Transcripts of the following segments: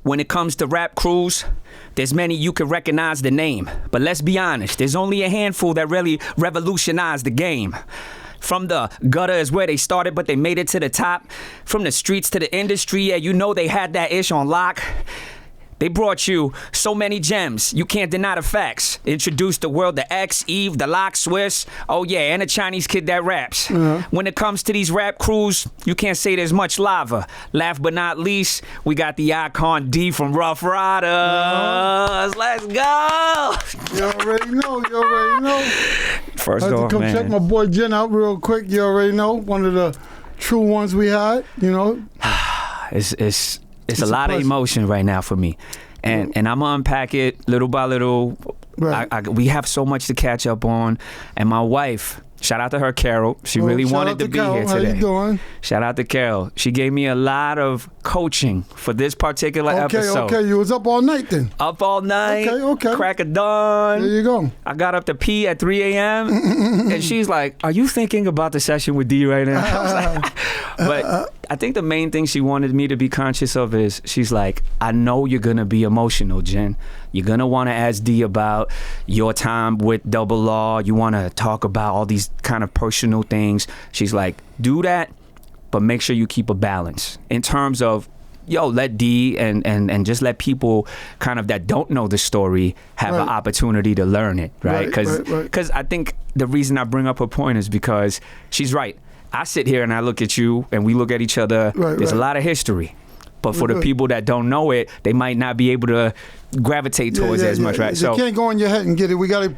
When it comes to rap crews, there's many you can recognize the name. But let's be honest, there's only a handful that really revolutionized the game. From the gutter is where they started, but they made it to the top. From the streets to the industry, yeah, you know they had that ish on lock. They brought you so many gems, you can't deny the facts. Introduced the world to X, Eve, the Lock, Swizz, oh yeah, and a Chinese kid that raps. When it comes to these rap crews, you can't say there's much lava. Last but not least, we got the icon D from Ruff Ryders. Let's go! You already know. First I had off, to come man. check my boy Jen out real quick. You already know, one of the true ones we had, you know. It's a lot of emotion right now for me. And I'm gonna unpack it little by little. Right. We have so much to catch up on. And my wife, shout out to her, Carol. She really wanted to be here today. How you doing? Shout out to Carol. She gave me a lot of coaching for this particular episode. Okay, you was up all night then. Up all night. Okay. Crack of dawn. There you go. I got up to pee at 3 a.m. and she's like, "Are you thinking about the session with D right now?" I was like, but I think the main thing she wanted me to be conscious of is she's like, "I know you're gonna be emotional, Jen. You're gonna want to ask D about your time with Double Law. You want to talk about all these kind of personal things." She's like, "Do that, but make sure you keep a balance in terms of." Let D and just let people kind of that don't know the story have an opportunity to learn it, right? Because I think the reason I bring up her point is because she's right. I sit here and I look at you and we look at each other. There's a lot of history. But for the people that don't know it, they might not be able to gravitate towards it as much, right? So you can't go in your head and get it. We gotta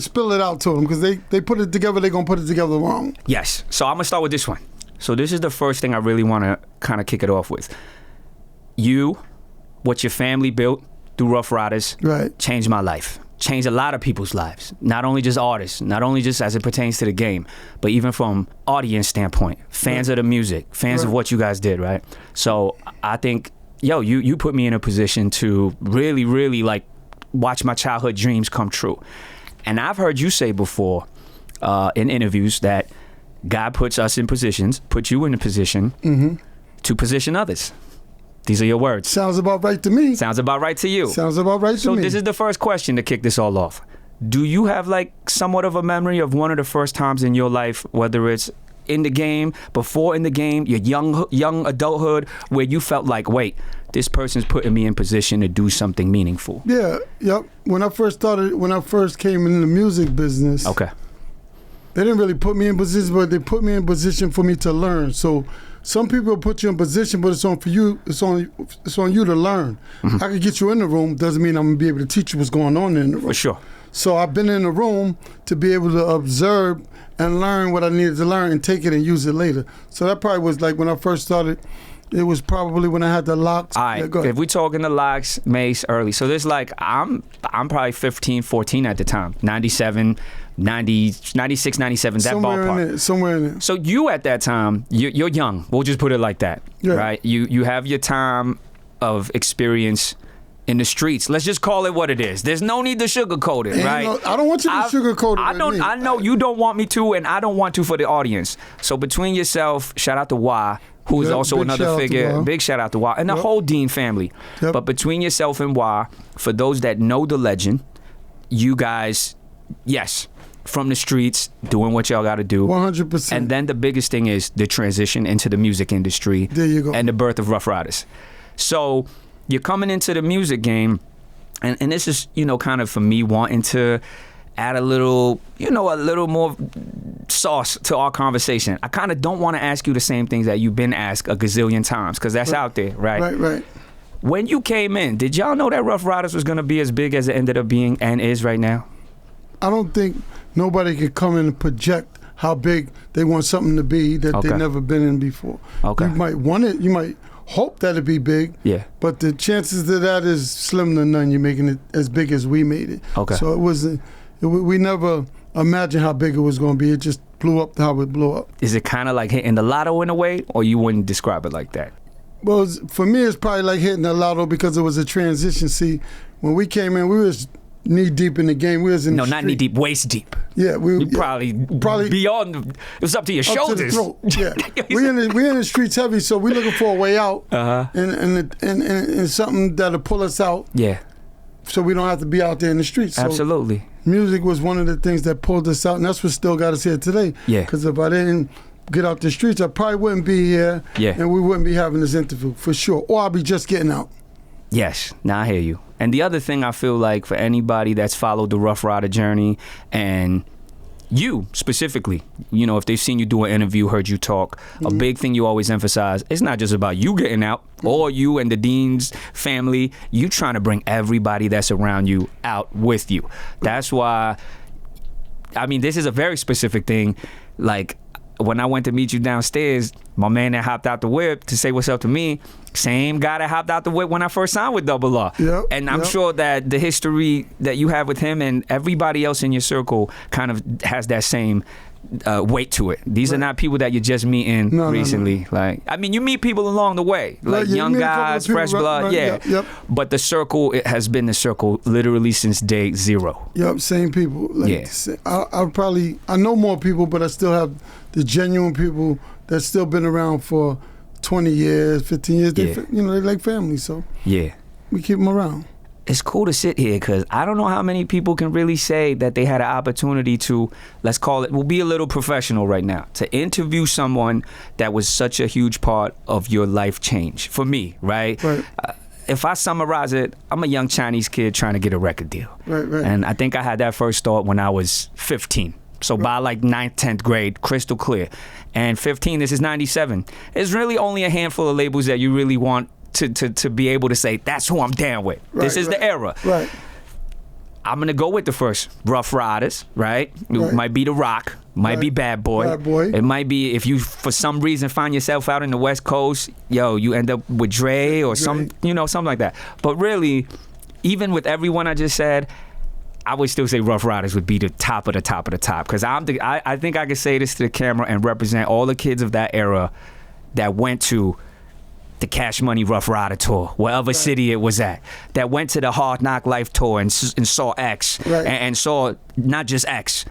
spill it out to them because they put it together. They're gonna put it together wrong. Yes. So I'm gonna start with this one. So this is the first thing I really want to kind of kick it off with. What your family built through Ruff Ryders, changed my life. Changed a lot of people's lives. Not only just artists, not only just as it pertains to the game, but even from audience standpoint, fans of the music, fans of what you guys did, right? So I think, you put me in a position to really, really like watch my childhood dreams come true. And I've heard you say before in interviews that God puts us in positions, put you in a position to position others. These are your words. Sounds about right to me. Sounds about right to you. Sounds about right to me. So this is the first question to kick this all off. Do you have like somewhat of a memory of one of the first times in your life, whether it's in the game, before in the game, your young adulthood, where you felt like, wait, this person's putting me in position to do something meaningful? Yeah, yep. When I first came in the music business, they didn't really put me in position, but they put me in position for me to learn. So some people put you in position, but it's on for you. It's on you to learn. I could get you in the room, doesn't mean I'm gonna be able to teach you what's going on in the room. For sure. So I've been in the room to be able to observe and learn what I needed to learn and take it and use it later. So that probably was like when I first started. It was probably when I had the locks. All right, if we talking the locks, Mace, early. So there's like, I'm probably 15, 14 at the time. 97, 90, 96, 97, that ballpark. Somewhere in there. So you at that time, you're young. We'll just put it like that, right? You have your time of experience in the streets. Let's just call it what it is. There's no need to sugarcoat it, right? I don't want you to sugarcoat it. I know you don't want me to, and I don't want to for the audience. So between yourself, shout out to Y, who is also another figure. Big shout out to Y and the whole Dean family. But between yourself and Y, for those that know the legend, you guys, yes, from the streets, doing what y'all got to do. 100%. And then the biggest thing is the transition into the music industry. There you go. And the birth of Ruff Ryders. So you're coming into the music game, and this is, kind of for me wanting to add a little more sauce to our conversation. I kind of don't want to ask you the same things that you've been asked a gazillion times, because that's out there, right? Right. When you came in, did y'all know that Ruff Ryders was going to be as big as it ended up being and is right now? I don't think nobody could come in and project how big they want something to be that they've never been in before. You might want it, you might hope that it'd be big, but the chances of that is slim to none. You're making it as big as we made it. So it wasn't, we never imagined how big it was going to be. It just blew up how it blew up. Is it kind of like hitting the lotto in a way, or you wouldn't describe it like that? Well, for me, it's probably like hitting the lotto because it was a transition. See, when we came in, we was knee deep in the game. We was in the not knee deep, waist deep. Yeah, we probably beyond. It was up to your shoulders. To the throat. Yeah, we in the streets heavy, so we looking for a way out, and something that'll pull us out. Yeah. So we don't have to be out there in the streets. So absolutely. Music was one of the things that pulled us out, and that's what still got us here today. Yeah. Because if I didn't get out the streets, I probably wouldn't be here. Yeah. And we wouldn't be having this interview for sure, or I'll be just getting out. Yes, now I hear you. And the other thing I feel like for anybody that's followed the Ruff Ryder journey, and you specifically, you know, if they've seen you do an interview, heard you talk, a big thing you always emphasize, it's not just about you getting out or you and the Dean's family. You trying to bring everybody that's around you out with you. That's why, I mean, this is a very specific thing. Like, when I went to meet you downstairs, my man that hopped out the whip to say what's up to me, same guy that hopped out the whip when I first signed with Double R. Yep, and I'm sure that the history that you have with him and everybody else in your circle kind of has that same weight to it. These are not people that you're just meeting recently. No. Like, I mean, you meet people along the way, like young guys, fresh blood, Yep. But the circle, it has been the circle literally since day zero. Yep, same people. Like, I know more people, but I still have the genuine people that's still been around for 20 years, 15 years. They, you know, they're like family, so we keep them around. It's cool to sit here because I don't know how many people can really say that they had an opportunity to, let's call it, we'll be a little professional right now, to interview someone that was such a huge part of your life change. For me, right? If I summarize it, I'm a young Chinese kid trying to get a record deal. And I think I had that first thought when I was 15. So by like 9th, 10th grade, crystal clear. And 15, this is 97. There's really only a handful of labels that you really want to be able to say, that's who I'm down with. This is the era. I'm going to go with the first Ruff Ryders, right? It might be The Rock, might be Bad Boy. It might be if you, for some reason, find yourself out in the West Coast, you end up with Dre or some, something like that. But really, even with everyone I just said, I would still say Ruff Ryders would be the top of the top of the top. Because I think I could say this to the camera and represent all the kids of that era that went to the Cash Money Ruff Ryder tour, wherever city it was at, that went to the Hard Knock Life tour and saw X, and saw not just X,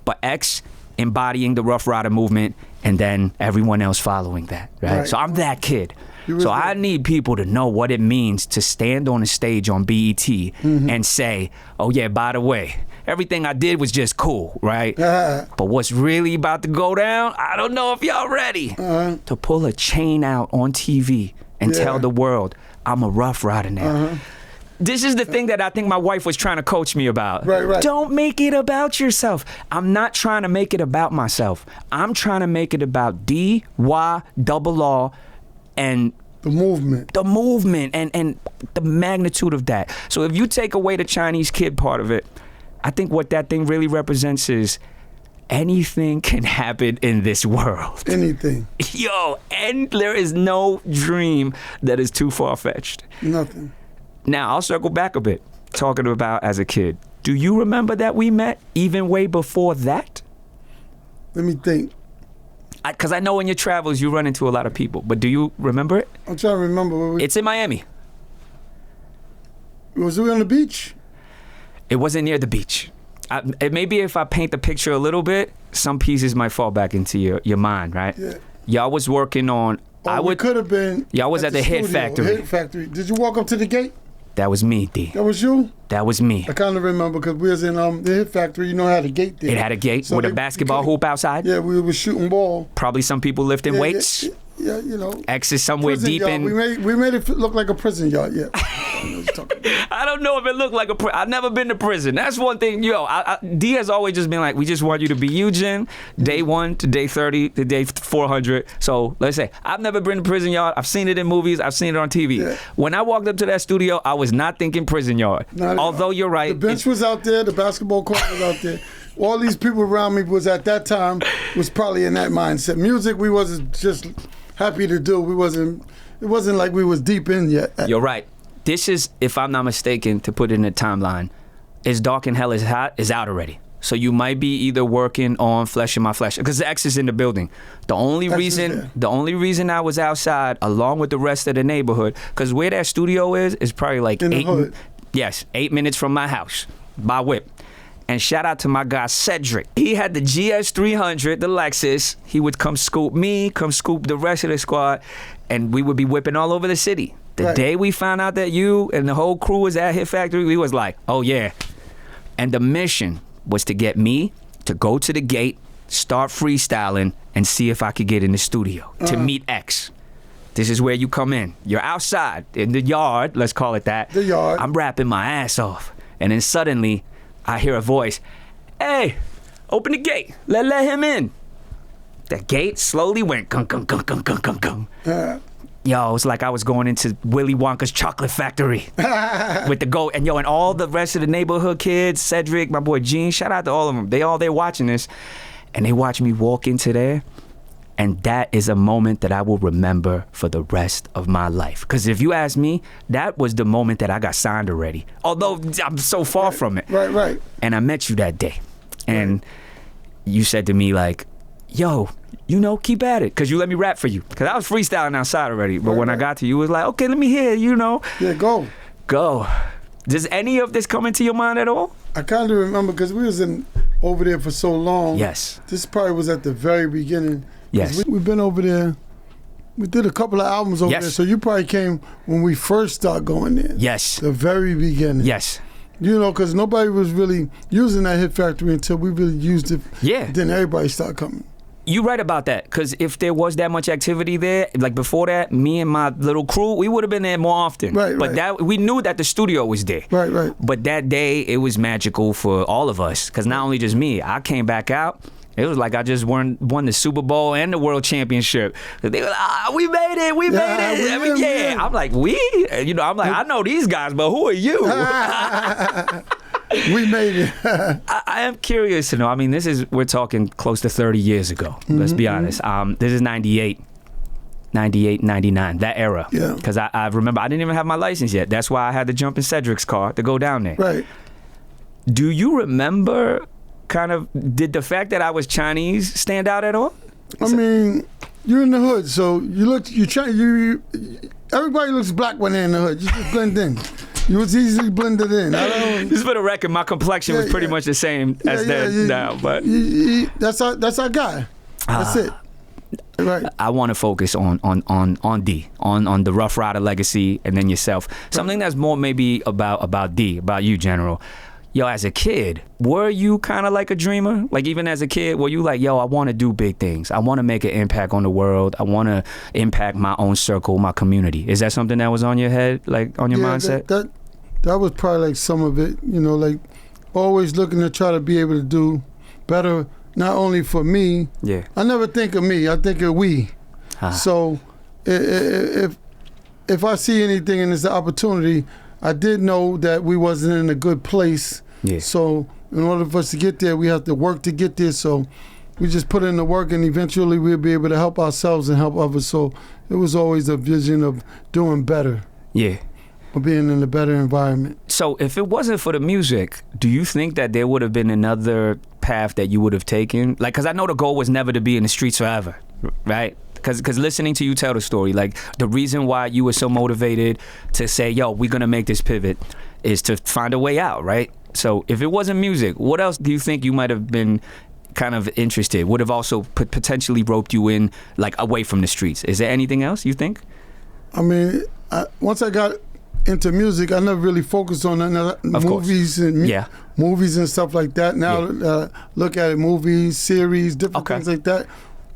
but X embodying the Ruff Ryder movement, and then everyone else following that, right? So I'm that kid. So I need people to know what it means to stand on a stage on BET and say, oh yeah, by the way, everything I did was just cool, right? But what's really about to go down, I don't know if y'all ready to pull a chain out on TV and tell the world, I'm a Ruff Ryder now. This is the thing that I think my wife was trying to coach me about. Don't make it about yourself. I'm not trying to make it about myself. I'm trying to make it about DYRR and the movement and the magnitude of that. So if you take away the Chinese kid part of it, I think what that thing really represents is anything can happen in this world. Anything. And there is no dream that is too far-fetched. Nothing. Now, I'll circle back a bit, talking about as a kid. Do you remember that we met even way before that? Let me think. Because I know in your travels you run into a lot of people, but do you remember it? I'm trying to remember. It's in Miami. Was it on the beach? It wasn't near the beach. Maybe if I paint the picture a little bit, some pieces might fall back into your mind, right? Yeah. Y'all was working on... it could have been... Y'all was at the Hit Factory. Hit Factory. Did you walk up to the gate? That was me, D. That was you? That was me. I kind of remember because we was in the Hit Factory. You know, had a gate there. It had a gate with a basketball hoop outside. Yeah, we were shooting ball. Probably some people lifting weights. Yeah, you know. X is somewhere deep yard. in... We made it look like a prison yard, yeah. I don't know if it looked like a prison. I've never been to prison. That's one thing, D has always just been like, we just want you to be Eugene, day 1 to day 30 to day 400. So let's say, I've never been to prison yard. I've seen it in movies. I've seen it on TV. Yeah. When I walked up to that studio, I was not thinking prison yard. Although you're right. The bench was out there. The basketball court was out there. All these people around me was at that time was probably in that mindset. Music, we wasn't just happy to do. It wasn't like we was deep in yet. You're right. This is, if I'm not mistaken, to put it in a timeline, It's Dark and Hell is Hot is out already. So you might be either working on Flesh in My Flesh, because the X is in the building. The only reason I was outside, along with the rest of the neighborhood, because where that studio is probably like in the hood. 8 minutes from my house. by whip. And shout out to my guy Cedric. He had the GS300, the Lexus. He would come scoop me, come scoop the rest of the squad, and we would be whipping all over the city. The day we found out that you and the whole crew was at Hit Factory, we was like, oh yeah. And the mission was to get me to go to the gate, start freestyling, and see if I could get in the studio to meet X. This is where you come in. You're outside in the yard, let's call it that. The yard. I'm rapping my ass off. And then suddenly, I hear a voice, hey, open the gate, let him in. The gate slowly went, gung, gung, gung, gung, gung, gung, gung. Yo, it was like I was going into Willy Wonka's chocolate factory with the goat. And yo, and all the rest of the neighborhood kids, Cedric, my boy Gene, shout out to all of them. They all there watching this. And they watch me walk into there. And that is a moment that I will remember for the rest of my life. Because if you ask me, that was the moment that I got signed already. Although I'm so far from it. Right. And I met you that day. And you said to me like, yo, you know, keep at it. Because you let me rap for you. Because I was freestyling outside already. But when I got to you, it was like, okay, let me hear, you know. Yeah, go. Does any of this come into your mind at all? I kind of remember because we was over there for so long. Yes. This probably was at the very beginning. Yes. We've been over there. We did a couple of albums over there. So you probably came when we first started going there. Yes. The very beginning. Yes. You know, because nobody was really using that Hit Factory until we really used it. Yeah. Then everybody started coming. You're right about that, because if there was that much activity there, like before that, me and my little crew, we would have been there more often. But that we knew that the studio was there. Right. But that day, it was magical for all of us, because not only just me, I came back out. It was like I just won the Super Bowl and the World Championship. They were like, we made it. Yeah. I'm like, I know these guys, but who are you? We made it. I am curious to know. I mean, we're talking close to 30 years ago. Let's be honest. This is 98, 99, that era. Yeah. Because I remember I didn't even have my license yet. That's why I had to jump in Cedric's car to go down there. Right. Do you remember did the fact that I was Chinese stand out at all? I mean, you're in the hood, so everybody looks black when they're in the hood. You just blend in. You was easily blended in. Just for the record, my complexion was pretty much the same as that now. But that's our guy. That's it. Right. I want to focus on D, on the Ruff Ryder legacy, and then yourself. Something that's more maybe about D, about you, General. Yo, as a kid, were you kind of like a dreamer? Like even as a kid, were you like, yo, I want to do big things. I want to make an impact on the world. I want to impact my own circle, my community. Is that something that was on your head, like on your mindset? That was probably like some of it, you know, like always looking to try to be able to do better, not only for me. Yeah. I never think of me, I think of we. So if I see anything and it's an opportunity, I did know that we wasn't in a good place. Yeah. So in order for us to get there, we have to work to get there. So we just put in the work, and eventually we'll be able to help ourselves and help others. So it was always a vision of doing better. Yeah. Or being in a better environment. So if it wasn't for the music, do you think that there would have been another path that you would have taken? Like, because I know the goal was never to be in the streets forever, right? Because listening to you tell the story, like the reason why you were so motivated to say, yo, we're going to make this pivot is to find a way out, right? So if it wasn't music, what else do you think you might have been kind of interested, would have also potentially roped you in, like away from the streets? Is there anything else you think? I mean, once I got into music, I never really focused on movies and movies and stuff like that. Now look at it, movies, series, different things like that.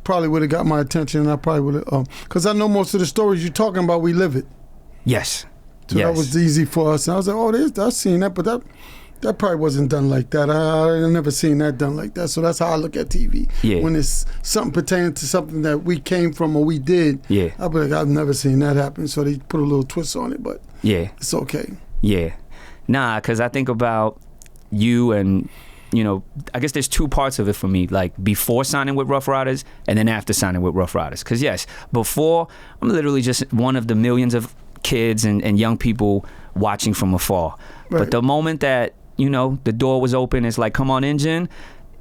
Probably would have got my attention. I probably would have, because I know most of the stories you're talking about, we live it. Yes. So that was easy for us. And I was like, I've seen that, but that probably wasn't done like that. I never seen that done like that. So that's how I look at TV. Yeah. When it's something pertaining to something that we came from or we did, I'll be like, I've never seen that happen. So they put a little twist on it, but it's okay. Yeah. Nah, because I think about you and, you know, I guess there's two parts of it for me, like before signing with Ruff Ryders and then after signing with Ruff Ryders. Because yes, before, I'm literally just one of the millions of kids and young people watching from afar. Right. But the moment that, you know, the door was open, it's like, come on in, Jen,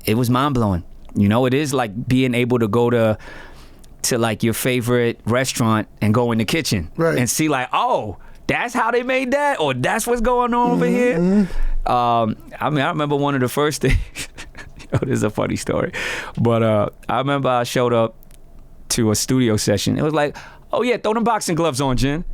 it was mind-blowing. You know, it is like being able to go to like your favorite restaurant and go in the kitchen and see like, oh, that's how they made that, or that's what's going on over here. I mean, I remember one of the first things. Yo, this is a funny story, but I remember I showed up to a studio session. It was like, oh yeah, throw them boxing gloves on, Jen.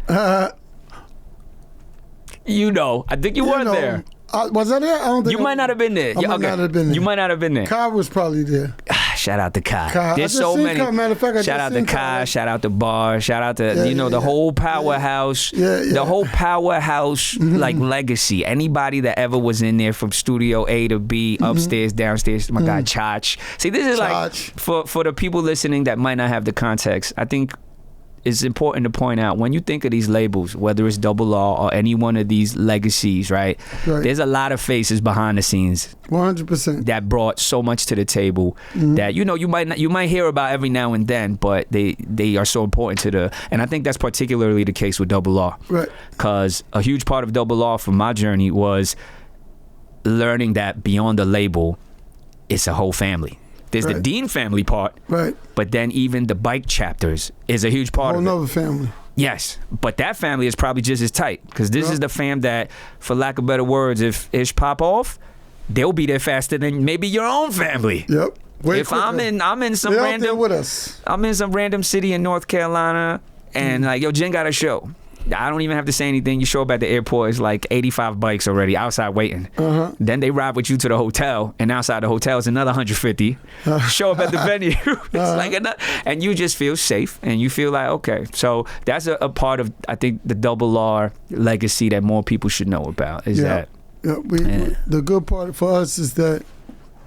You know, I think you weren't there. Was I there? I don't think you might not have been there. I might not have been there. You might not have been there. Kai was probably there. Shout out to Kai. There's so many. Matter of fact, shout out to Kai. Shout out to Bar. Shout out to the whole powerhouse. The whole powerhouse like legacy. Anybody that ever was in there from Studio A to B, upstairs, downstairs. My guy Chach. See, this is like for the people listening that might not have the context. I think it's important to point out when you think of these labels, whether it's Double R or any one of these legacies, right? There's a lot of faces behind the scenes. 100%. That brought so much to the table that you might hear about every now and then, but they are so important to the. And I think that's particularly the case with Double R, right? Because a huge part of Double R from my journey was learning that beyond the label, it's a whole family. There's the Dean family part, right? But then even the bike chapters is a huge part of it. Whole nother family. Yes, but that family is probably just as tight because this is the fam that, for lack of better words, if ish pop off, they'll be there faster than maybe your own family. Yep. If I'm in some random with us. I'm in some random city in North Carolina and like, yo, Jen got a show. I don't even have to say anything. You show up at the airport, it's like 85 bikes already outside waiting. Then they ride with you to the hotel, and outside the hotel is another 150. Show up at the venue. It's like another, and you just feel safe, and you feel like, okay. So that's a part of, I think, the Double R legacy that more people should know about. Is that? Yeah, the good part for us is that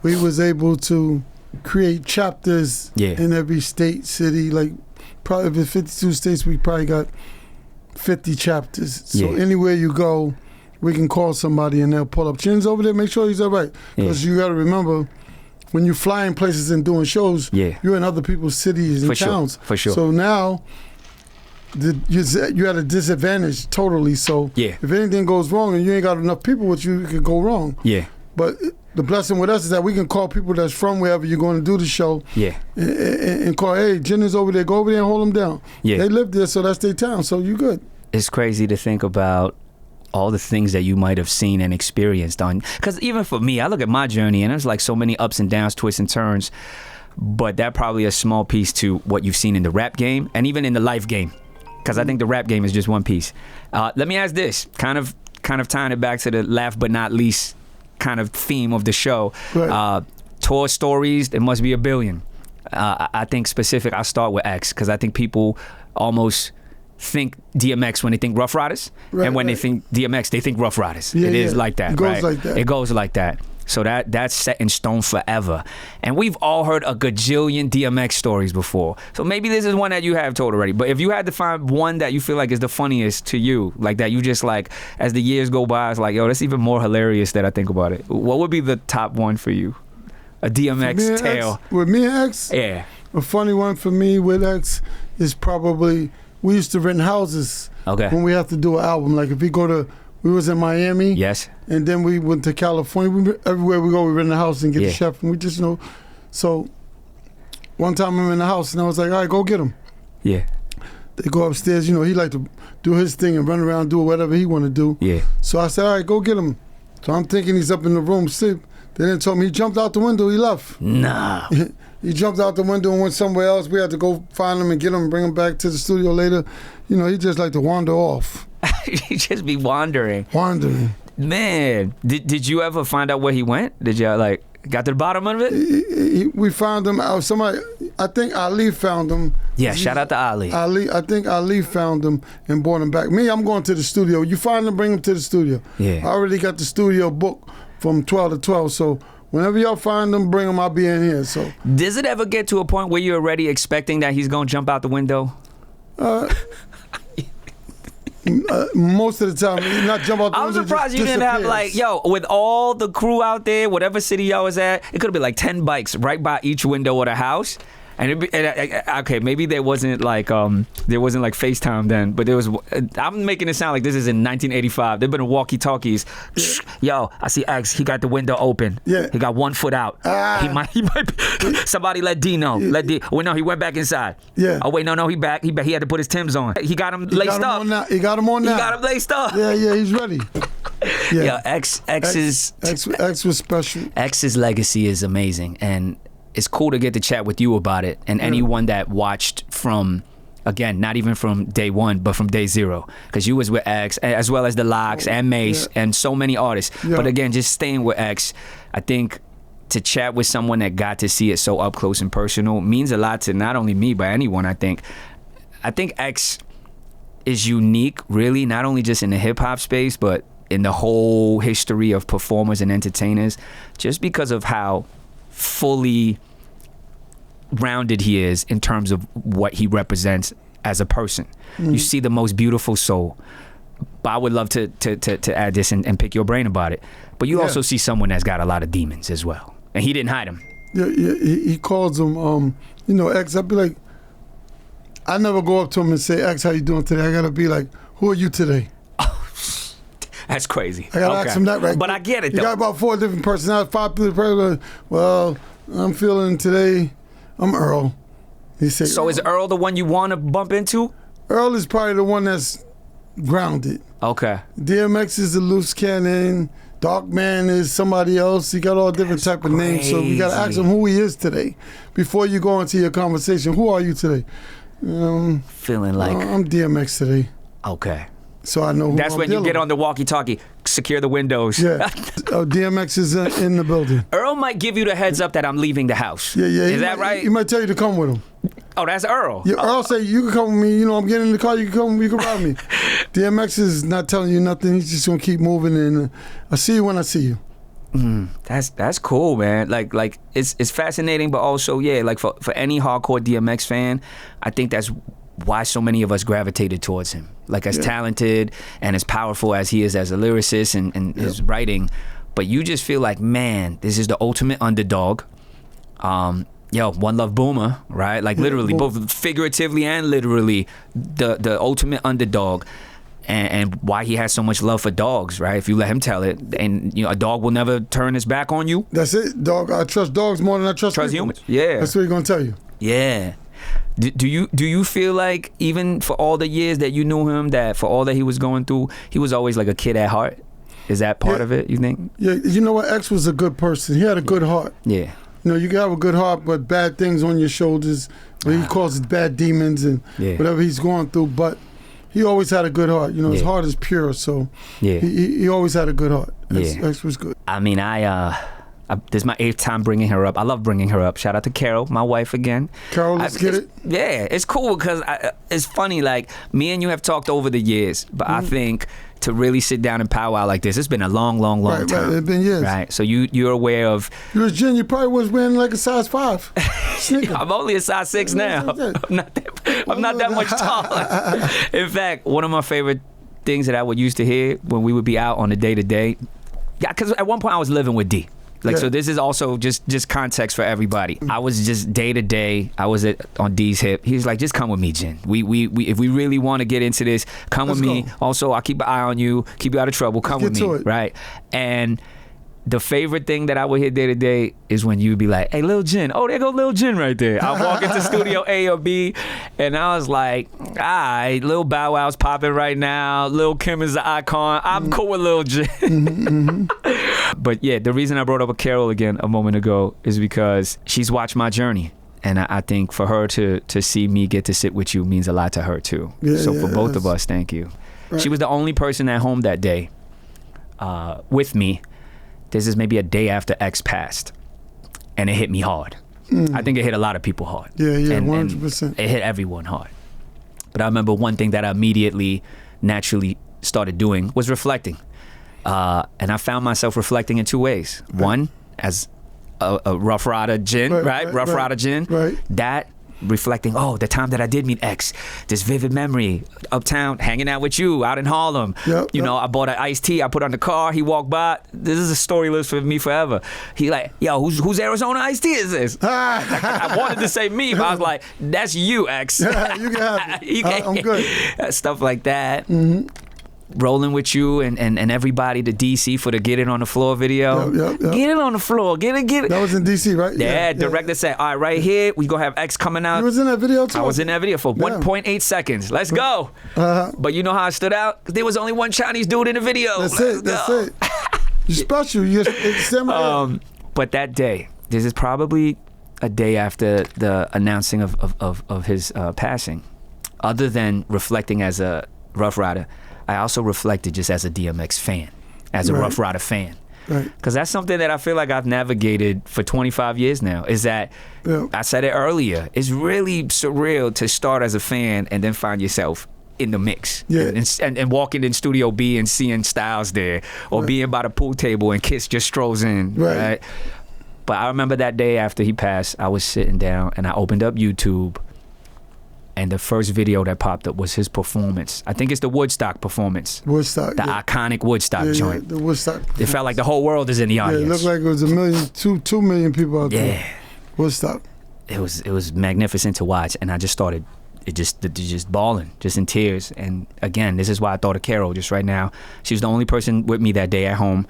we was able to create chapters in every state, city. Like probably if it's 52 states, we probably got 50 chapters. So anywhere you go, we can call somebody and they'll pull up. Chin's over there, make sure he's all right. Because you got to remember, when you fly in places and doing shows, you're in other people's cities and towns. For sure. So now, you're at a disadvantage totally. So if anything goes wrong and you ain't got enough people with you, it could go wrong. But the blessing with us is that we can call people that's from wherever you're going to do the show. And call, hey, Jen is over there. Go over there and hold them down. They live there, so that's their town. So you good. It's crazy to think about all the things that you might have seen and experienced on. Because even for me, I look at my journey and there's like so many ups and downs, twists and turns. But that probably a small piece to what you've seen in the rap game and even in the life game. Because I think the rap game is just one piece. Let me ask this, kind of tying it back to the last but not least kind of theme of the show. Tour stories, there must be a billion. I think specific, I'll start with X, because I think people almost think DMX when they think Ruff Ryders, and when they think DMX, they think Ruff Ryders. It is like that, it goes like that. It goes like that. So that's set in stone forever. And we've all heard a gajillion DMX stories before. So maybe this is one that you have told already. But if you had to find one that you feel like is the funniest to you, like that you just like, as the years go by, it's like, yo, that's even more hilarious that I think about it. What would be the top one for you? A DMX tale. With me and X? Yeah. A funny one for me with X is probably, we used to rent houses when we have to do an album. Like if we was in Miami. Yes. And then we went to California. Everywhere we go, we rent a house and get a chef. And we just know. So one time I'm in the house and I was like, all right, go get him. Yeah. They go upstairs. He like to do his thing and run around, do whatever he want to do. Yeah. So I said, all right, go get him. So I'm thinking he's up in the room asleep. They didn't tell me he jumped out the window. He left. Nah. He jumped out the window and went somewhere else. We had to go find him and get him and bring him back to the studio later. He just like to wander off. He just be wandering. Man, did you ever find out where he went? Did you got to the bottom of it? We found him out. Somebody, I think Ali found him. Yeah, shout out to Ali. I think Ali found him and brought him back. Me, I'm going to the studio. You find him, bring him to the studio. Yeah. I already got the studio booked from 12 to 12, so whenever y'all find them, bring them, I'll be in here. So, does it ever get to a point where you're already expecting that he's gonna jump out the window? Most of the time, not jump out the window. I'm surprised you didn't have with all the crew out there, whatever city y'all was at, it could have been like 10 bikes right by each window of the house. And okay, maybe there wasn't FaceTime then, but there was. I'm making it sound like this is in 1985. There've been walkie-talkies. Yo, I see X. He got the window open. Yeah, he got 1 foot out. He might. Be, somebody let D know. Let D. Wait, no, he went back inside. Yeah. Oh wait, no, he back. He had to put his Timbs on. He got him laced up. He got him on now. He got him laced up. Yeah, he's ready. Yeah, X was special. X's legacy is amazing, and it's cool to get to chat with you about it, and anyone that watched from, again, not even from day one, but from day zero, because you was with X, as well as the Locks and Mace and so many artists. But again, just staying with X, I think to chat with someone that got to see it so up close and personal means a lot to not only me, but anyone, I think. I think X is unique, really, not only just in the hip-hop space, but in the whole history of performers and entertainers, just because of how fully rounded he is in terms of what he represents as a person. You see the most beautiful soul. But I would love to add this and pick your brain about it. But you also see someone that's got a lot of demons as well. And he didn't hide them. Yeah, he calls them, X. I'd be like, I never go up to him and say, X, how you doing today? I gotta be like, who are you today? That's crazy. I gotta ask him that, right? But I get it, though. You got about 4 different personalities, 5 different personalities. Well, I'm feeling today, I'm Earl. He said, so is Earl the one you want to bump into? Earl is probably the one that's grounded. Okay. DMX is a loose cannon. Dark Man is somebody else. He got all different type of names. So we got to ask him who he is today. Before you go into your conversation, who are you today? Feeling like... I'm DMX today. Okay. So I know who That's I'm when you get on the walkie-talkie, secure the windows. Yeah. DMX is in the building. Earl might give you the heads up that I'm leaving the house. Yeah. Is that right? He might tell you to come with him. Oh, that's Earl. Yeah, Earl say, you can come with me. I'm getting in the car. You can ride me. DMX is not telling you nothing. He's just going to keep moving. And I'll see you when I see you. That's cool, man. Like it's fascinating, but also, like for any hardcore DMX fan, I think that's why so many of us gravitated towards him. Like as talented and as powerful as he is as a lyricist and his writing, but you just feel like, man, this is the ultimate underdog. One Love Boomer, right? Like literally, both figuratively and literally, the ultimate underdog. And why he has so much love for dogs, right? If you let him tell it, and a dog will never turn his back on you. That's it, dog. I trust dogs more than I trust people. Humans. Yeah, that's what he's gonna tell you. Yeah. Do you feel like even for all the years that you knew him, that for all that he was going through, he was always like a kid at heart? Is that part of it, you think? Yeah, you know what? X was a good person. He had a good heart. Yeah. You can have a good heart, but bad things on your shoulders. He calls it bad demons and whatever he's going through. But he always had a good heart. His heart is pure, so he always had a good heart. X was good. I mean, this is my 8th time bringing her up. I love bringing her up. Shout out to Carol, my wife again. Carol, let's get it. Yeah, it's cool because it's funny. Like, me and you have talked over the years, but I think to really sit down and powwow like this, it's been a long time. Right, it's been years. Right, so you're aware of... You was Jen, you probably was wearing like a size 5. I'm only a size 6 now. I'm not that much taller. In fact, one of my favorite things that I would used to hear when we would be out on the day-to-day, because at one point I was living with D. So this is also just context for everybody. I was just day to day. I was on D's hip. He was like, just come with me, Jen. We if we really want to get into this, come with me. Also, I'll keep an eye on you, keep you out of trouble. Come with me, right? And the favorite thing that I would hear day to day is when you'd be like, hey, Lil Jen. Oh, there go Lil Jen right there. I'll walk into Studio A or B, and I was like, all right, Lil Bow Wow's popping right now. Lil Kim is the icon. I'm cool with Lil Jen. But yeah, the reason I brought up Carol again a moment ago is because she's watched my journey. And I think for her to see me get to sit with you means a lot to her too. So for both of us, thank you. Right. She was the only person at home that day with me. This is maybe a day after X passed, and it hit me hard. I think it hit a lot of people hard. Yeah, 100%. It hit everyone hard. But I remember one thing that I immediately, naturally started doing was reflecting. And I found myself reflecting in 2 ways. Right. One, as a Ruff Ryder Jen, right? Ruff Ryder Jen. Right. That reflecting, the time that I did meet X, this vivid memory, uptown, hanging out with you, out in Harlem. I bought an iced tea, I put on the car, he walked by. This is a story lives for me forever. He like, yo, whose Arizona iced tea is this? I wanted to say me, but I was like, that's you, X. You can have it. I'm good. Stuff like that. rolling with you and everybody to DC for the Get It on the Floor video. Yep. Get it on the floor. Get it. That was in DC, right? Yeah, director said, all right, right here, we gonna have X coming out. You was in that video too? I was in that video for 1.8 seconds. Let's go. But you know how I stood out? There was only one Chinese dude in the video. That's it. You're special. But that day, this is probably a day after the announcing of his passing. Other than reflecting as a Ruff Ryder, I also reflected just as a DMX fan, as a Ruff Ryder fan. Right. Because that's something that I feel like I've navigated for 25 years now, is that, I said it earlier, it's really surreal to start as a fan and then find yourself in the mix. Yeah. And walking in Studio B and seeing Styles there, or being by the pool table and Kiss just strolls in. Right. But I remember that day after he passed, I was sitting down and I opened up YouTube, and the first video that popped up was his performance. I think it's the Woodstock performance. The iconic Woodstock joint. The Woodstock. It felt like the whole world is in the audience. Yeah, it looked like it was 2 million people out there. Woodstock. It was magnificent to watch, and I just started just bawling, just in tears. And again, this is why I thought of Carol just right now. She was the only person with me that day at home.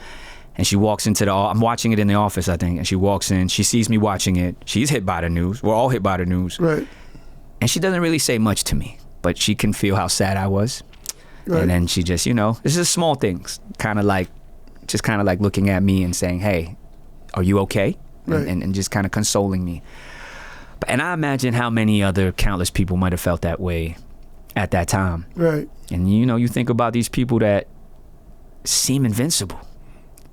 And she walks into I'm watching it in the office, I think, and she walks in, she sees me watching it. She's hit by the news. We're all hit by the news. Right. And she doesn't really say much to me, but she can feel how sad I was. Right. And then she just, this is small things, kind of like looking at me and saying, hey, are you okay? Right. And just kind of consoling me. And I imagine how many other countless people might have felt that way at that time. Right. And you think about these people that seem invincible,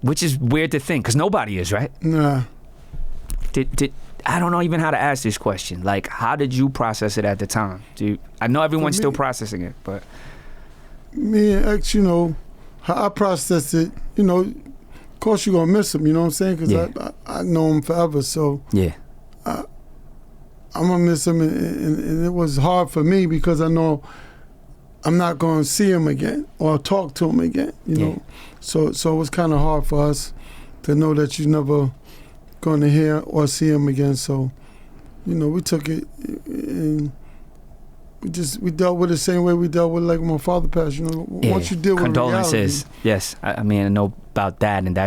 which is weird to think, because nobody is, right? Nah. I don't know even how to ask this question. Like, how did you process it at the time? I know everyone's still processing it, but me and X, how I processed it, of course you're gonna miss him, you know what I'm saying? Because I know him forever, so I'm gonna miss him, and it was hard for me because I know I'm not gonna see him again or talk to him again, you know. So it was kind of hard for us to know that you're never going to hear or see him again. So, we took it and we dealt with it the same way we dealt with like my father passed. Once you deal with condolences. reality. Yes, I mean I know about that, and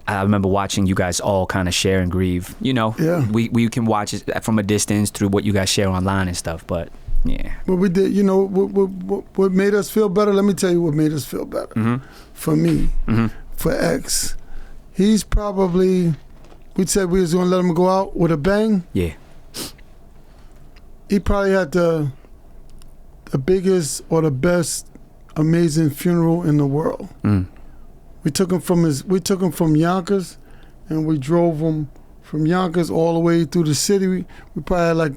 I remember watching you guys all kind of share and grieve. We can watch it from a distance through what you guys share online and stuff, but. Yeah. What we did, what made us feel better, let me tell you what made us feel better. Mm-hmm. For me, for X, he's probably, we said we was going to let him go out with a bang. Yeah. He probably had the biggest or the best amazing funeral in the world. Mm. We took him from Yonkers, and we drove him from Yonkers all the way through the city. We probably had like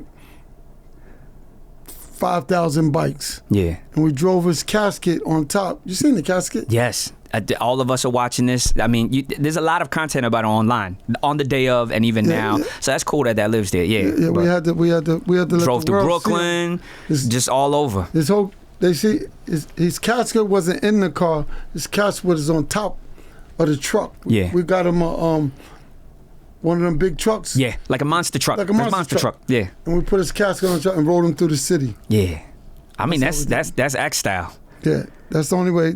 5,000 bikes. Yeah. And we drove his casket on top. You seen the casket? Yes. All of us are watching this. I mean, there's a lot of content about it online on the day of and even now. Yeah. So that's cool that lives there. Yeah. We had to drove to Brooklyn, just all over. His casket wasn't in the car. His casket was on top of the truck. Yeah. We got him one of them big trucks. Yeah, like a monster truck. Like a monster truck. Yeah. And we put his casket on the truck and rode him through the city. Yeah. I mean, that's X style. Yeah, that's the only way.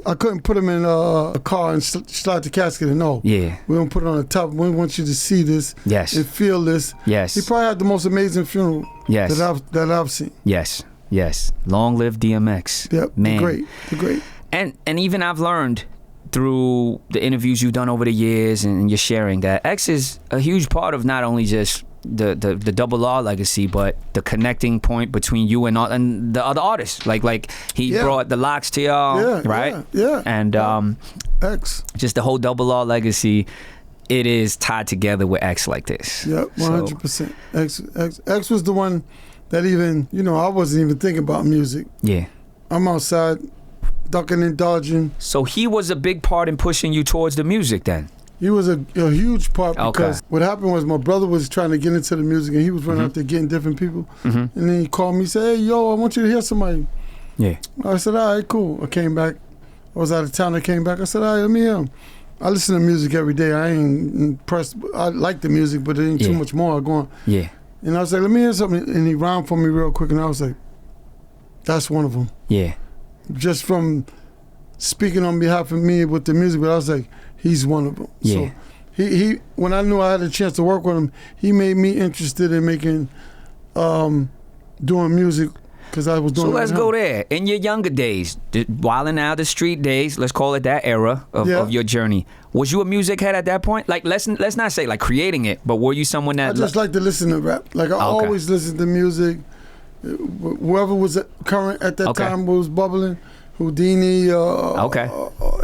I couldn't put him in a car and slide the casket in. No. Yeah. We don't put it on the top. We want you to see this. Yes. And feel this. Yes. He probably had the most amazing funeral. Yes. that I've seen. Yes. Yes. Long live DMX. Yep. Man. The great. And even I've learned through the interviews you've done over the years and your sharing that X is a huge part of not only just the double R legacy, but the connecting point between you and the other artists. Like he brought the locks to y'all, right? Yeah. And X. Just the whole double R legacy, it is tied together with X like this. Yep, 100%. X was the one that even, I wasn't even thinking about music. Yeah. I'm outside ducking and dodging. So he was a big part in pushing you towards the music then? He was a huge part because what happened was my brother was trying to get into the music and he was running out there getting different people. Mm-hmm. And then he called me and said, hey, yo, I want you to hear somebody. Yeah. I said, all right, cool. I came back. I was out of town. I came back. I said, all right, let me hear him. I listen to music every day. I ain't impressed. I like the music, but it ain't too much more. I go on. Yeah. And I was like, let me hear something. And he rhymed for me real quick. And I was like, that's one of them. Yeah. just from speaking on behalf of me with the music, but I was like, he's one of them. Yeah. So he when I knew I had a chance to work with him, he made me interested in making, doing music. Because I was doing. So let's go there. In your younger days, wilding out the street days, let's call it that era of your journey. Was you a music head at that point? Like, let's not say like creating it, but were you someone that? I just like to listen to rap. Like I always listen to music. Whoever was current at that time was bubbling. Houdini.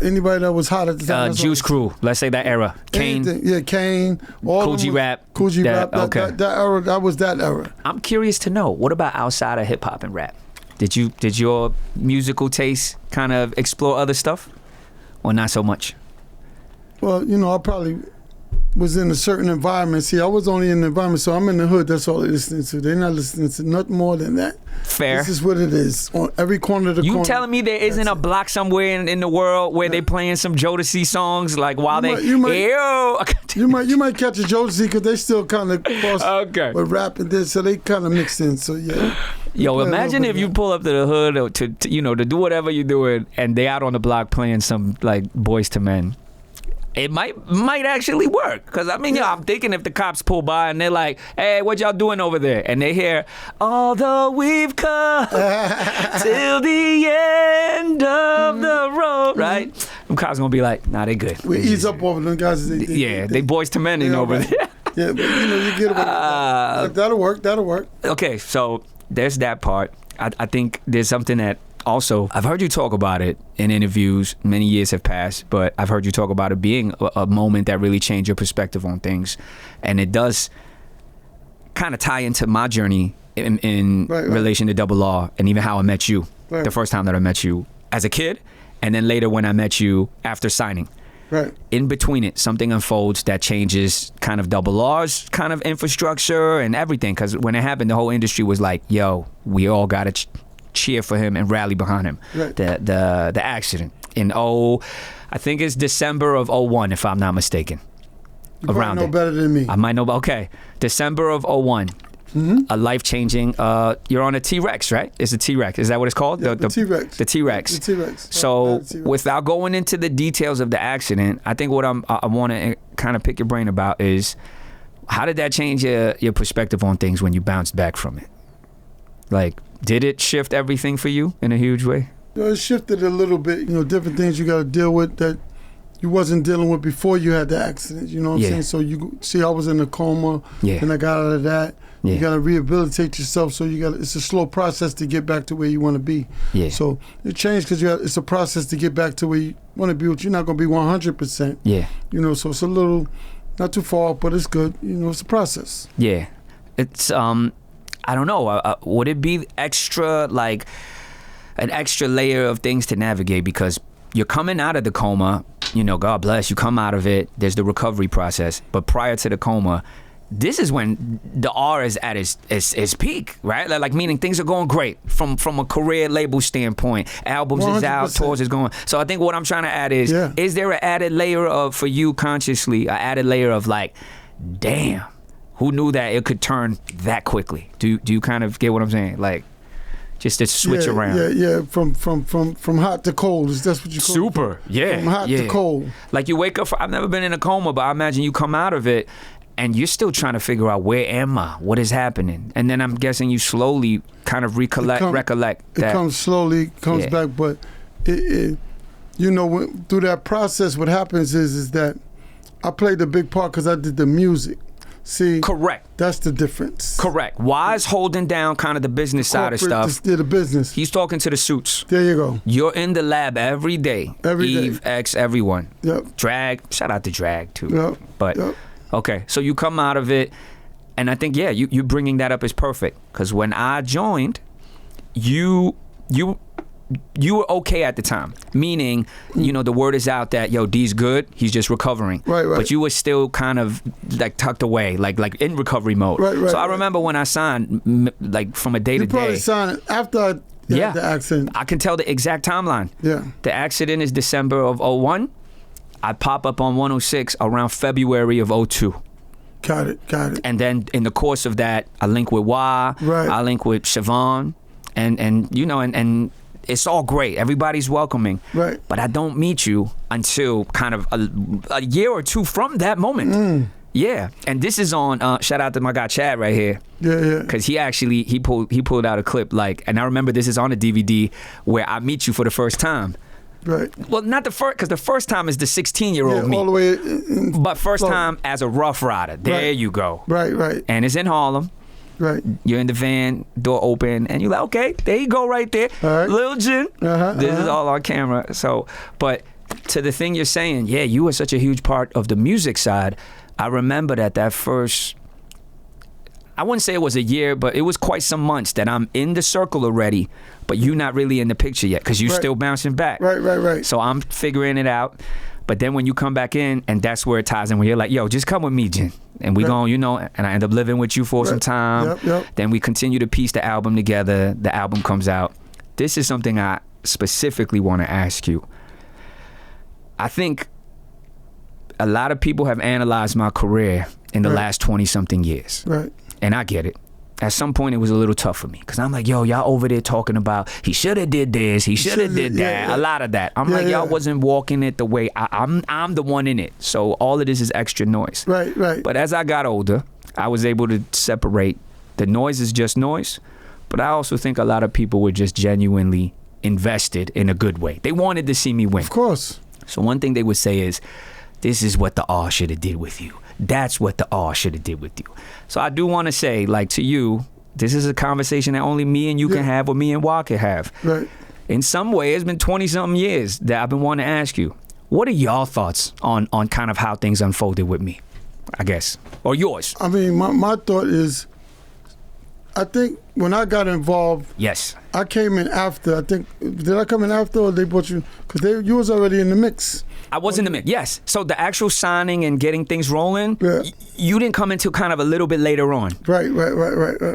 Anybody that was hot at the time. Juice Crew. Let's say that era. Kane. Yeah, Kane. Coogee Rap. Coogee Rap. That era. That was that era. I'm curious to know, what about outside of hip hop and rap? Did your musical taste kind of explore other stuff, or not so much? Well, I probably was in a certain environment. See, I was only in the environment, so I'm in the hood. That's all they're listening to. They're not listening to nothing more than that. Fair. This is what it is on every corner of the corner. You telling me there isn't a block somewhere in the world where they playing some Jodeci songs like while you might catch a Jodeci because they still kind of cross with rap and this, so they kind of mixed in. So yeah. Yo, imagine if you pull up to the hood or to do whatever you're doing, and they out on the block playing some like Boys to Men. It might actually work, because I'm thinking if the cops pull by and they're like, "Hey, what y'all doing over there?" and they hear, "Although we've come till the end of the road," right? Them cops gonna be like, "Nah, they good." We ease up over them guys. They Boys to Men over there. Yeah, but you get away. That'll work. Okay, so there's that part. I think there's something that. Also, I've heard you talk about it in interviews. Many years have passed, but I've heard you talk about it being a moment that really changed your perspective on things. And it does kind of tie into my journey in relation to Double R, and even how I met you the first time that I met you as a kid, and then later when I met you after signing. Right. In between it, something unfolds that changes kind of Double R's kind of infrastructure and everything. Because when it happened, the whole industry was like, yo, we all got to cheer for him and rally behind him. Right. The accident in I think it's December of 2001, if I'm not mistaken. You might know better than me. I might know. Okay, December of 2001. Mm-hmm. A life-changing. You're on a T-Rex, right? It's a T-Rex. Is that what it's called? Yeah, the T-Rex. The T-Rex. The T-Rex. So, without going into the details of the accident, I think what I want to kind of pick your brain about is, how did that change your perspective on things when you bounced back from it? Like, did it shift everything for you in a huge way? It shifted a little bit. Different things you got to deal with that you wasn't dealing with before you had the accident. You know what I'm saying? So you see, I was in a coma, and I got out of that. Yeah. You got to rehabilitate yourself. So it's a slow process to get back to where you want to be. Yeah. So it changed because it's a process to get back to where you want to be. But you're not going to be 100%. Yeah. So it's a little, not too far, but it's good. It's a process. Yeah. It's I don't know. Would it be extra, like an extra layer of things to navigate, because you're coming out of the coma, God bless, you come out of it, there's the recovery process. But prior to the coma, this is when the R is at its peak, right? Like meaning things are going great from a career label standpoint. Albums 100%. Is out, tours is going. So I think what I'm trying to add is there an added layer of, for you consciously, an added layer of like, damn, who knew that it could turn that quickly? Do you kind of get what I'm saying? Like, just to switch around. Yeah. From hot to cold. That's what you call it. Super. Yeah. From hot to cold. Like you wake up. I've never been in a coma, but I imagine you come out of it, and you're still trying to figure out, where am I? What is happening? And then I'm guessing you slowly kind of recollect that. It comes slowly, comes back, but through that process, what happens is that I played a big part because I did the music. See, correct. That's the difference. Correct. Wise holding down kind of the business side of stuff. The business. He's talking to the suits. There you go. You're in the lab every day. Eve, X, everyone. Yep. Drag. Shout out to Drag too. Yep. But okay, so you come out of it, and I think you bringing that up is perfect, because when I joined, you were okay at the time, meaning the word is out that D's good, he's just recovering, right. But you were still kind of like tucked away, like in recovery mode. Right. So I remember when I signed, like from a day to day. You probably signed after I had the accident. I can tell the exact timeline. Yeah. The accident is December of 2001. I pop up on 106 around February of 2002. Got it. And then in the course of that, I link with Y. Right. I link with Siobhan, and it's all great. Everybody's welcoming. Right. But I don't meet you until kind of a year or two from that moment. Yeah. And this is on, shout out to my guy Chad right here. Yeah. Because he pulled out a clip and I remember this is on a DVD where I meet you for the first time. Right. Well, not the first, because the first time is the 16-year-old me. All the way but first time as a Ruff Ryder. There you go. Right. And it's in Harlem. Right. You're in the van, door open, and you're like, okay, there you go right there. All right. Lil Jin. This is all on camera. So, but to the thing you're saying, yeah, you were such a huge part of the music side. I remember that first, I wouldn't say it was a year, but it was quite some months that I'm in the circle already, but you're not really in the picture yet because you're still bouncing back. Right. So I'm figuring it out. But then when you come back in, and that's where it ties in, when you're like, yo, just come with me, Jin. And we going, and I end up living with you for some time. Yep. Then we continue to piece the album together. The album comes out. This is something I specifically want to ask you. I think a lot of people have analyzed my career in the last 20-something years. Right. And I get it. At some point, it was a little tough for me because I'm like, yo, y'all over there talking about he should have did this, he should have did that, a lot of that. I'm like, y'all wasn't walking it the way I'm the one in it. So all of this is extra noise. Right. But as I got older, I was able to separate the noise is just noise. But I also think a lot of people were just genuinely invested in a good way. They wanted to see me win. Of course. So one thing they would say is, this is what the R should have did with you. That's what the R should have did with you. So I do want to say, like, to you, this is a conversation that only me and you can have, or me and Wah can have. Right. In some way, it's been 20-something years that I've been wanting to ask you, what are y'all thoughts on kind of how things unfolded with me, I guess, or yours? I mean, my thought is, I think when I got involved, yes, I came in after. I think, did I come in after, or they brought you? Because you was already in the mix. I was in the mix, yes. So the actual signing and getting things rolling, you didn't come until kind of a little bit later on. Right.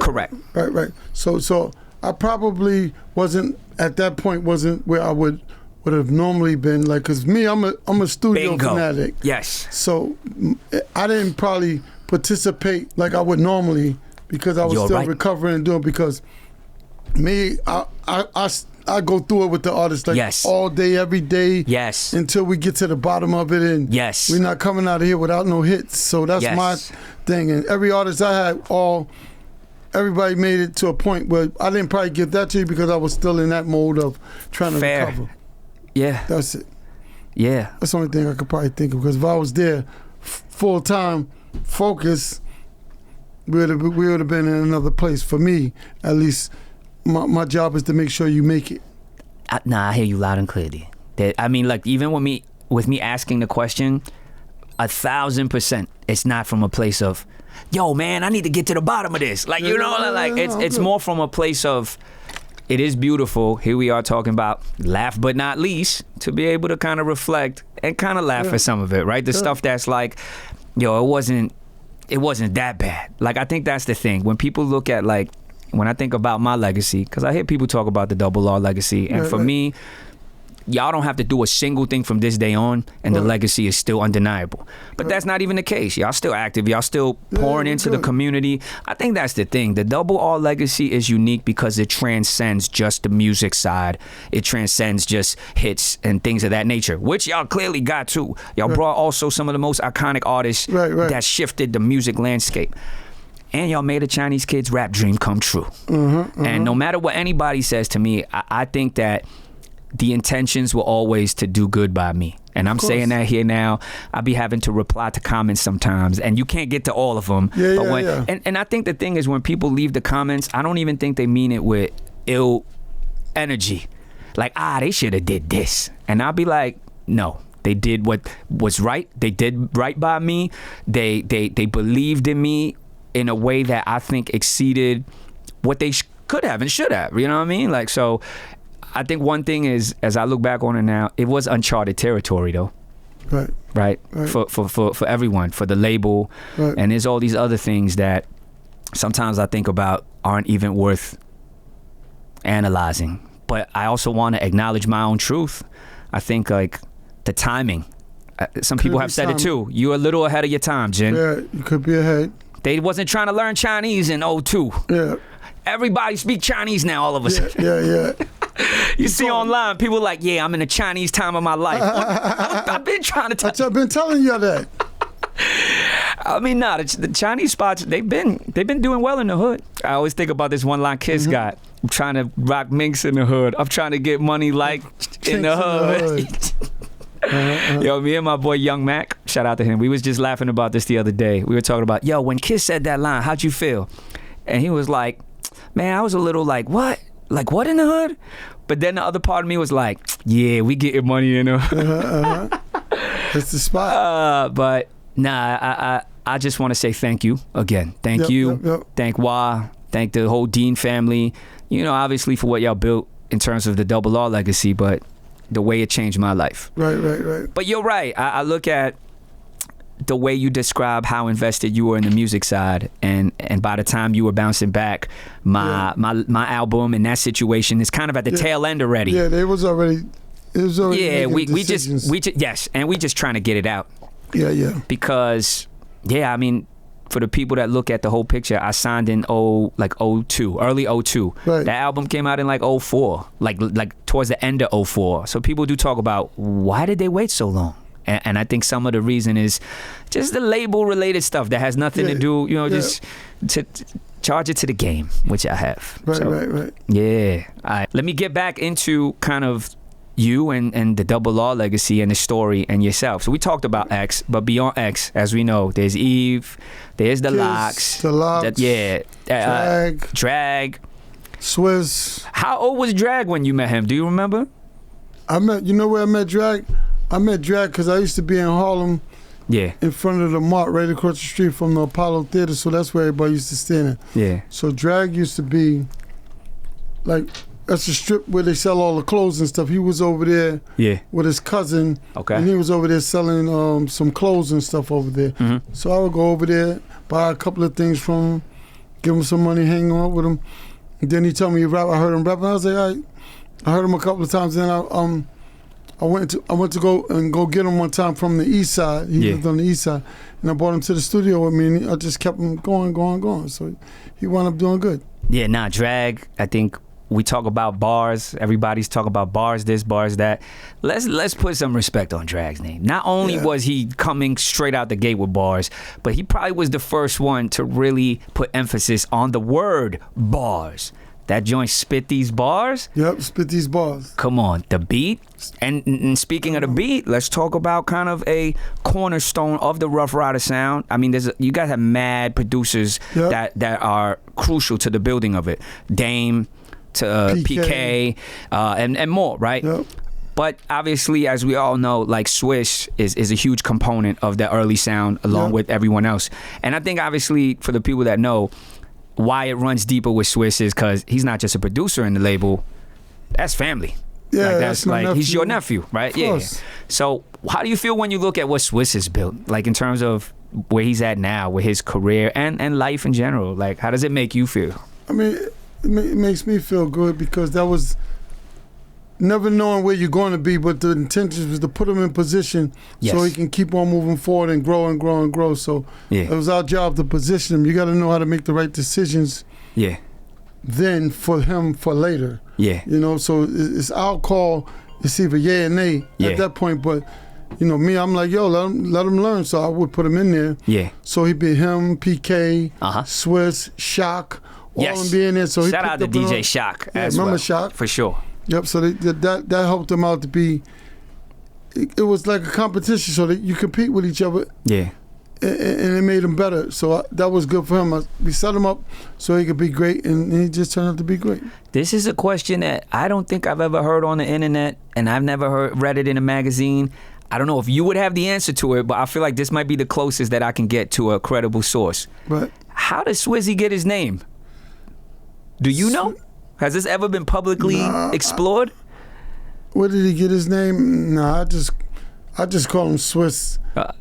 Correct. Right. So I probably wasn't at that point. Wasn't where I would have normally been. Like, cause me, I'm a studio fanatic. Yes. So I didn't probably participate like I would normally because I was still recovering and doing. Because me, I go through it with the artists all day, every day. Yes. Until we get to the bottom of it, and we're not coming out of here without no hits. So that's my thing. And every artist I had, everybody made it to a point where I didn't probably give that to you because I was still in that mode of trying to recover. Yeah. That's it. Yeah. That's the only thing I could probably think of, because if I was there full time, focus, we would have been in another place. For me, at least. My job is to make sure you make it. I hear you loud and clear. I mean, like, even with me asking the question, 1,000%, it's not from a place of, yo, man, I need to get to the bottom of this. Like, it's more from a place of, it is beautiful. Here we are talking about last but not least, to be able to kind of reflect and kind of laugh at some of it, right? The stuff that's like, yo, it wasn't that bad. Like, I think that's the thing. When people look at, like, when I think about my legacy, because I hear people talk about the Double R legacy, and for me, y'all don't have to do a single thing from this day on, and the legacy is still undeniable. But that's not even the case. Y'all still active. Y'all still pouring into the community. I think that's the thing. The Double R legacy is unique because it transcends just the music side. It transcends just hits and things of that nature, which y'all clearly got too. Y'all brought also some of the most iconic artists that shifted the music landscape. And y'all made a Chinese kid's rap dream come true. And no matter what anybody says to me, I think that the intentions were always to do good by me. And I'm saying that here now. I be having to reply to comments sometimes, and you can't get to all of them. And I think the thing is, when people leave the comments, I don't even think they mean it with ill energy. Like, they should have did this. And I'll be like, no. They did what was right. They did right by me. They believed in me in a way that I think exceeded what they could have and should have. You know what I mean? Like, so I think one thing is, as I look back on it now, it was uncharted territory though. Right. For everyone, for the label. And there's all these other things that sometimes I think about aren't even worth analyzing. But I also want to acknowledge my own truth. I think, like, the timing. Some people have said it too. You're a little ahead of your time, Jin. Yeah, you could be ahead. They wasn't trying to learn Chinese in 2002. Yeah. Everybody speak Chinese now all of a sudden. Yeah. You see online, people like, yeah, I'm in a Chinese time of my life. I've been trying to tell you. I've been telling you that. I mean, the Chinese spots, they've been doing well in the hood. I always think about this one line Kiss got. I'm trying to rock minks in the hood. I'm trying to get money like in the hood. Yo, me and my boy Young Mac, shout out to him. We was just laughing about this the other day. We were talking about, yo, when Kiss said that line, how'd you feel? And he was like, man, I was a little like, what? Like, what in the hood? But then the other part of me was like, yeah, we getting money in the hood. That's the spot. But nah, I just want to say thank you again. Thank you. Yep. Thank Wah. Thank the whole Dean family. You know, obviously for what y'all built in terms of the Double R legacy, but the way it changed my life. Right. But you're right. I look at the way you describe how invested you were in the music side, and by the time you were bouncing back, my album and that situation is kind of at the tail end already. Yeah, it was already. Yeah, we just yes, and we just trying to get it out. Yeah. Because I mean, for the people that look at the whole picture, I signed in 02, early 02. Right. That album came out in like 04, like towards the end of 04. So people do talk about why did they wait so long? And I think some of the reason is just the label related stuff that has nothing to do, just to charge it to the game, which I have. Right. Yeah. All right. Let me get back into kind of you and the Double R legacy and the story and yourself. So we talked about X, but beyond X, as we know, there's Eve, there's the Locks. Drag. Swizz. How old was Drag when you met him? Do you remember? You know where I met Drag? I met Drag because I used to be in Harlem. Yeah. In front of the Mart, right across the street from the Apollo Theater, so that's where everybody used to stand in. Yeah. So Drag used to be like, that's a strip where they sell all the clothes and stuff. He was over there with his cousin. Okay. And he was over there selling some clothes and stuff over there. Mm-hmm. So I would go over there, buy a couple of things from him, give him some money, hang out with him. And then he told me he rap. I heard him rap, and I was like, all right. I heard him a couple of times, and then I went to go get him one time from the east side. He lived on the east side, and I brought him to the studio with me, and I just kept him going. So he wound up doing good. Yeah, Drag, I think we talk about bars. Everybody's talking about bars this, bars that. Let's put some respect on Drag's name. Not only was he coming straight out the gate with bars, but he probably was the first one to really put emphasis on the word bars. That joint spit these bars? Yep, spit these bars. Come on, the beat. And speaking of the beat, let's talk about kind of a cornerstone of the Ruff Ryders sound. I mean, you guys have mad producers that are crucial to the building of it. Dame to PK and more, right? Yep. But obviously, as we all know, like Swizz is a huge component of the early sound along with everyone else. And I think obviously for the people that know, why it runs deeper with Swizz is because he's not just a producer in the label. That's family. Yeah, that's like nephew. He's your nephew, right? Of course. So how do you feel when you look at what Swizz has built, like in terms of where he's at now with his career and life in general? Like, how does it make you feel? I mean, it makes me feel good because that was never knowing where you're going to be, but the intention was to put him in position so he can keep on moving forward and grow and grow and grow. So it was our job to position him. You got to know how to make the right decisions. Yeah. Then for him for later. Yeah. You know, so it's our call. It's either yay or nay at that point. But you know, me, I'm like, yo, let him learn. So I would put him in there. Yeah. So he'd be him, PK, Swizz, Shock, all of them being there. So shout out to DJ Shock as well. Remember Shock? For sure. Yep, so that helped them out to be, it was like a competition so that you compete with each other. Yeah. And it made him better. So that was good for him. We set him up so he could be great, and he just turned out to be great. This is a question that I don't think I've ever heard on the internet, and I've never read it in a magazine. I don't know if you would have the answer to it, but I feel like this might be the closest that I can get to a credible source. Right. How does Swizzy get his name? Do you know? Has this ever been publicly explored? Where did he get his name? Nah, I just call him Swizz.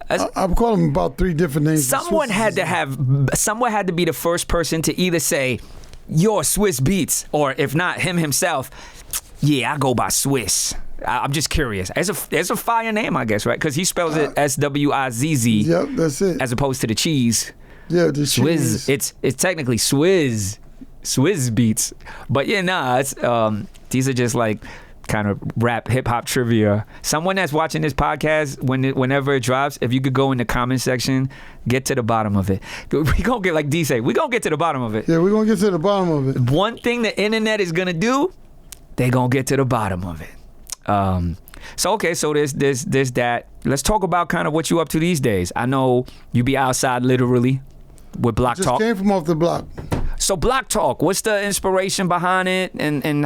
I've called him about 3 different names. Someone had to be the first person to either say, "You're Swizz Beatz," or if not him himself, "Yeah, I go by Swizz." I'm just curious. It's a fire name, I guess, right? Because he spells it SWIZZ. Yep, that's it. As opposed to the cheese. Yeah, the Swizz. cheese. It's technically Swizz. Swizz beats. But yeah, nah, it's these are just like kind of rap hip hop trivia. Someone that's watching this podcast, whenever it drops, if you could go in the comment section, get to the bottom of it. We gonna get, like D say, we gonna get to the bottom of it. Yeah, we gonna get to the bottom of it. One thing the internet is gonna do, they gonna get to the bottom of it. So okay, so there's that. Let's talk about kind of what you up to these days. I know you be outside literally with Block Talk. Just came from off the block. So Block Talk, what's the inspiration behind it, and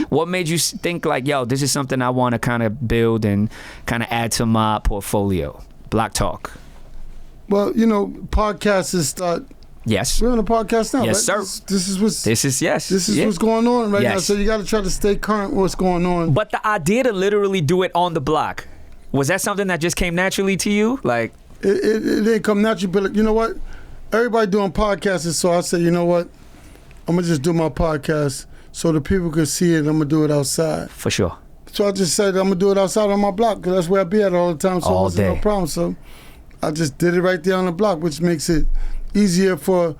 what made you think like, yo, this is something I want to kind of build and kind of add to my portfolio? Block Talk. Well, you know, podcasts is start. Yes. We're on a podcast now, yes, right? sir. This is what's what's going on right now. So you got to try to stay current with what's going on. But the idea to literally do it on the block, was that something that just came naturally to you? Like it didn't come naturally, but you know what? Everybody doing podcasts, so I said, you know what? I'm gonna just do my podcast so the people can see it. I'm gonna do it outside. For sure. So I just said I'm gonna do it outside on my block because that's where I be at all the time. So it wasn't no problem. So I just did it right there on the block, which makes it easier for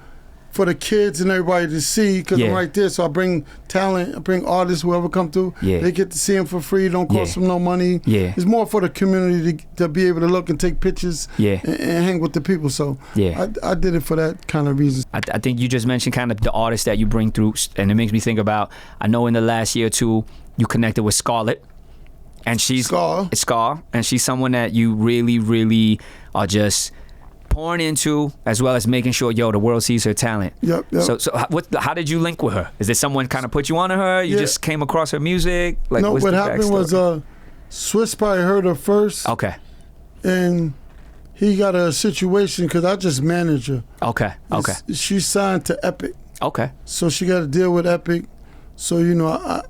the kids and everybody to see because I'm right there. So I bring talent, I bring artists, whoever come through. Yeah. They get to see them for free. Don't cost them no money. Yeah. It's more for the community to be able to look and take pictures and hang with the people. So I did it for that kind of reason. I think you just mentioned kind of the artists that you bring through, and it makes me think about, I know in the last year or two, you connected with Scarlett. And she's Scar, and she's someone that you really, really are just pouring into, as well as making sure, the world sees her talent. Yep. So how did you link with her? Is there someone kind of put you onto her? You just came across her music? Like, no, what happened was Swizz probably heard her first. Okay. And he got a situation because I just manage her. Okay. She's signed to Epic. Okay. So she got to deal with Epic. So, you know,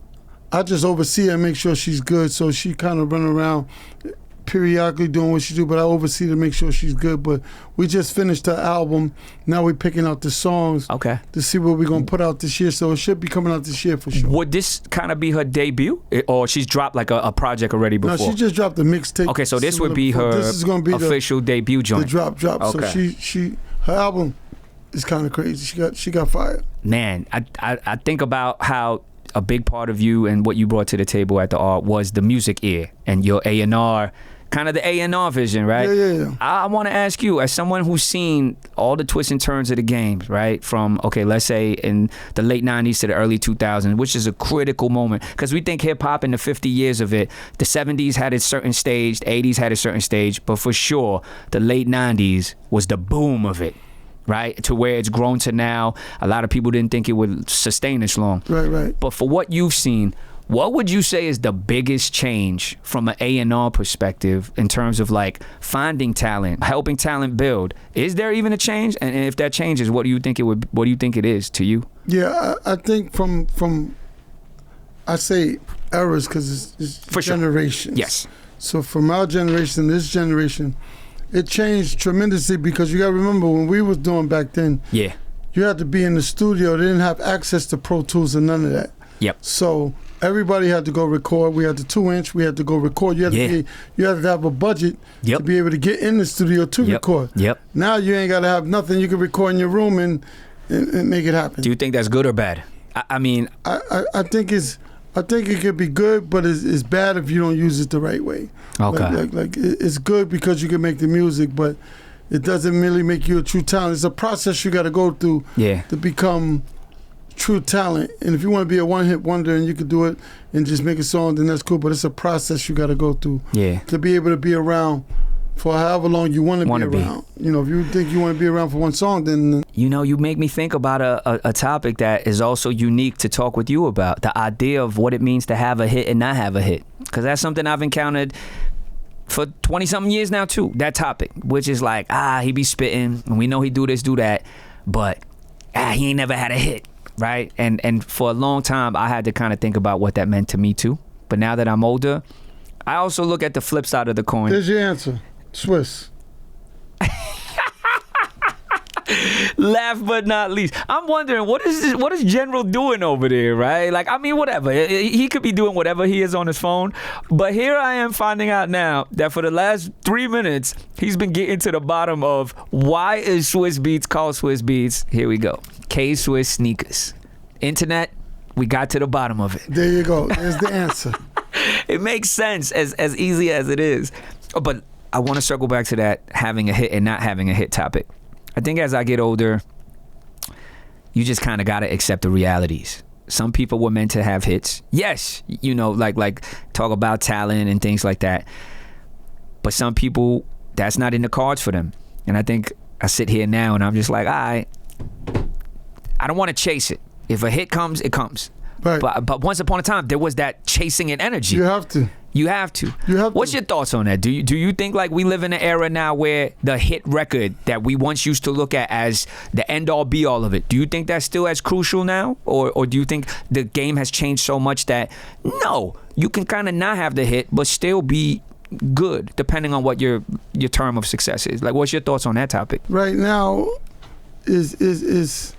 I just oversee her and make sure she's good. So she kind of run around periodically doing what she do, but I oversee to make sure she's good. But we just finished the album. Now we're picking out the songs to see what we're going to put out this year. So it should be coming out this year for sure. Would this kind of be her debut? Or she's dropped like a project already before? No, she just dropped a mixtape. Okay, so this would be her official debut joint. The drop. Okay. So her album is kind of crazy. She got fired. Man, I think about how a big part of you and what you brought to the table at the art was the music ear and your A&R, kind of the A&R vision, right? Yeah. I want to ask you, as someone who's seen all the twists and turns of the game, right? From, let's say in the late 90s to the early 2000s, which is a critical moment, because we think hip-hop in the 50 years of it, the 70s had a certain stage, the 80s had a certain stage, but for sure, the late 90s was the boom of it. Right, to where it's grown to now. A lot of people didn't think it would sustain this long. Right. But for what you've seen, what would you say is the biggest change from an A&R perspective in terms of like finding talent, helping talent build? Is there even a change? And if that changes, what do you think it is to you? Yeah, I think from I say eras because it's for generations. Sure. Yes. So from our generation, this generation, it changed tremendously because you got to remember when we was doing back then, you had to be in the studio. They didn't have access to Pro Tools and none of that. Yep. So everybody had to go record. We had the 2-inch. We had to go record. You had to have a budget to be able to get in the studio to record. Yep. Now you ain't got to have nothing. You can record in your room and make it happen. Do you think that's good or bad? I mean, I think it could be good, but it's bad if you don't use it the right way. Okay. Like it's good because you can make the music, but it doesn't really make you a true talent. It's a process you got to go through to become true talent. And if you want to be a one-hit wonder and you can do it and just make a song, then that's cool. But it's a process you got to go through to be able to be around for however long you want to be around. You know, if you think you want to be around for one song, then... You know, you make me think about a topic that is also unique to talk with you about, the idea of what it means to have a hit and not have a hit. Because that's something I've encountered for 20-something years now, too, that topic, which is like, he be spitting, and we know he do this, do that, but he ain't never had a hit, right? And for a long time, I had to kind of think about what that meant to me, too. But now that I'm older, I also look at the flip side of the coin. There's your answer. Swizz. Last but not least, I'm wondering what is General doing over there, right? Like, I mean, whatever. He could be doing whatever he is on his phone, but here I am finding out now that for the last 3 minutes, he's been getting to the bottom of why is Swizz Beatz called Swizz Beatz. Here we go. K-Swizz sneakers. Internet, we got to the bottom of it. There you go. There's the answer. It makes sense as easy as it is. But I want to circle back to that having a hit and not having a hit topic. I think as I get older, you just kind of got to accept the realities. Some people were meant to have hits. Yes, you know, like talk about talent and things like that. But some people, that's not in the cards for them. And I think I sit here now and I'm just like, all right, I don't want to chase it. If a hit comes, it comes. Right. But once upon a time, there was that chasing it energy. You have to. What's your thoughts on that? Do you think like we live in an era now where the hit record that we once used to look at as the end all be all of it, do you think that's still as crucial now? Or do you think the game has changed so much that no, you can kind of not have the hit but still be good depending on what your term of success is? Like, what's your thoughts on that topic? Right now is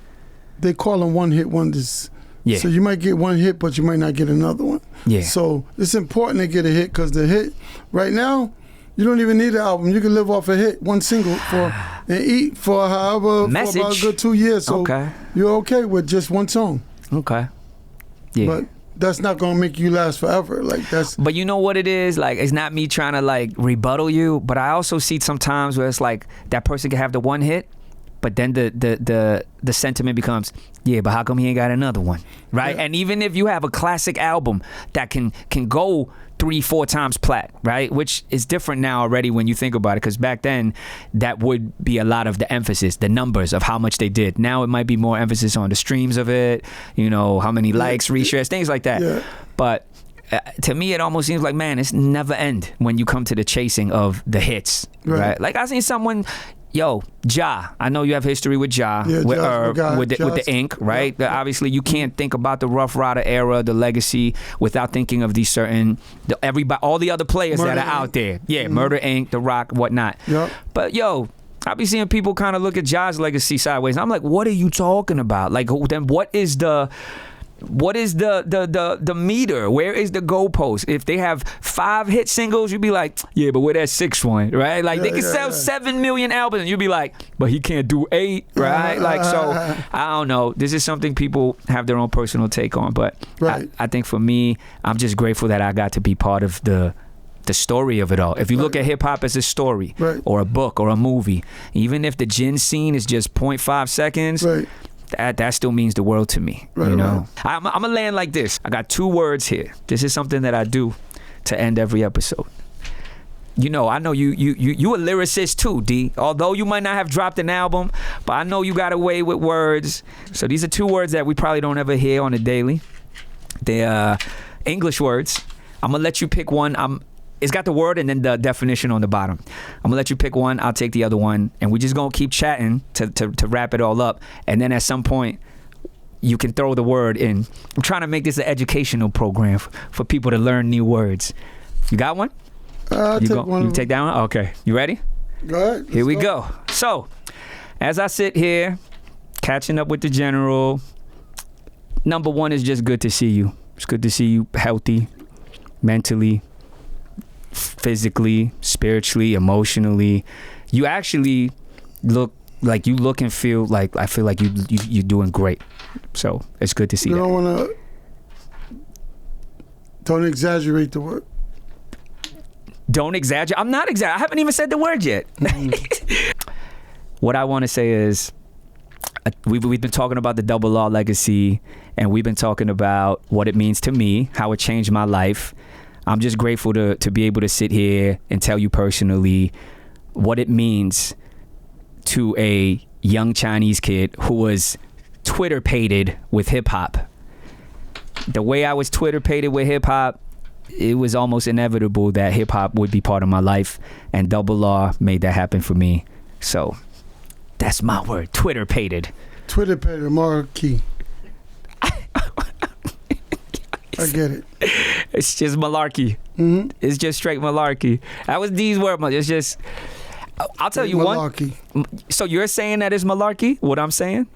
they call them one hit wonders. Yeah. So you might get one hit, but you might not get another one. Yeah. So it's important to get a hit because the hit, right now, you don't even need an album. You can live off a hit, one single, and eat for for about a good 2 years. So you're okay with just one song. Okay. Yeah. But that's not gonna make you last forever. But you know what it is? Like, it's not me trying to like rebuttal you, but I also see sometimes where it's like that person can have the one hit, but then the sentiment becomes, yeah, but how come he ain't got another one, right? Yeah. And even if you have a classic album that can go 3-4 times plat, right? Which is different now already when you think about it, because back then that would be a lot of the emphasis, the numbers of how much they did. Now it might be more emphasis on the streams of it, you know, how many likes, reshares, things like that. Yeah. But to me, it almost seems like, man, it's never end when you come to the chasing of the hits, right? Like I seen someone. Yo, Ja, I know you have history with Ja, with the ink, right? Yeah. Obviously, you can't think about the Ruff Ryder era, the legacy, without thinking of these certain, all the other players Murder that are out there. Yeah, Murder Inc., The Rock, whatnot. Yep. But yo, I be seeing people kind of look at Ja's legacy sideways. I'm like, what are you talking about? Like, then what is the meter? Where is the goalpost? If they have 5 hit singles, you'd be like, yeah, but where that 6th one, right? Like they can sell 7 million albums, and you'd be like, but he can't do 8, right? Like, so I don't know. This is something people have their own personal take on, but I think for me, I'm just grateful that I got to be part of the story of it all. If you look at hip hop as a story or a book or a movie, even if the gin scene is just 0.5 seconds. That still means the world to me, you know. I'm gonna land like this. I got 2 words here. This is something that I do to end every episode. You know, I know you a lyricist too, D. Although you might not have dropped an album, but I know you got a way with words. So these are 2 words that we probably don't ever hear on a daily. They're English words. I'm gonna let you pick one. It's got the word and then the definition on the bottom. I'm gonna let you pick one. I'll take the other one, and we're just gonna keep chatting to wrap it all up. And then at some point, you can throw the word in. I'm trying to make this an educational program for people to learn new words. You got one? You take that one? Okay. You ready? Go ahead. Here we go. So, as I sit here, catching up with the general, number 1 is just good to see you. It's good to see you healthy, mentally, physically, spiritually, emotionally. You actually look and feel like, I feel like you're doing great. So it's good to see that. Don't exaggerate the word. Don't exaggerate. I'm not exaggerating. I haven't even said the word yet. What I want to say is, we've been talking about the Double R legacy, and we've been talking about what it means to me, how it changed my life. I'm just grateful to be able to sit here and tell you personally what it means to a young Chinese kid who was Twitter-pated with hip-hop. The way I was Twitter-pated with hip-hop, it was almost inevitable that hip-hop would be part of my life, and Double R made that happen for me. So that's my word, Twitter-pated. Twitter-pated, marquee. I get it. It's just malarkey. Mm-hmm. It's just straight malarkey. That was D's word. It's just, I'll tell you malarkey. So you're saying that is malarkey? What I'm saying?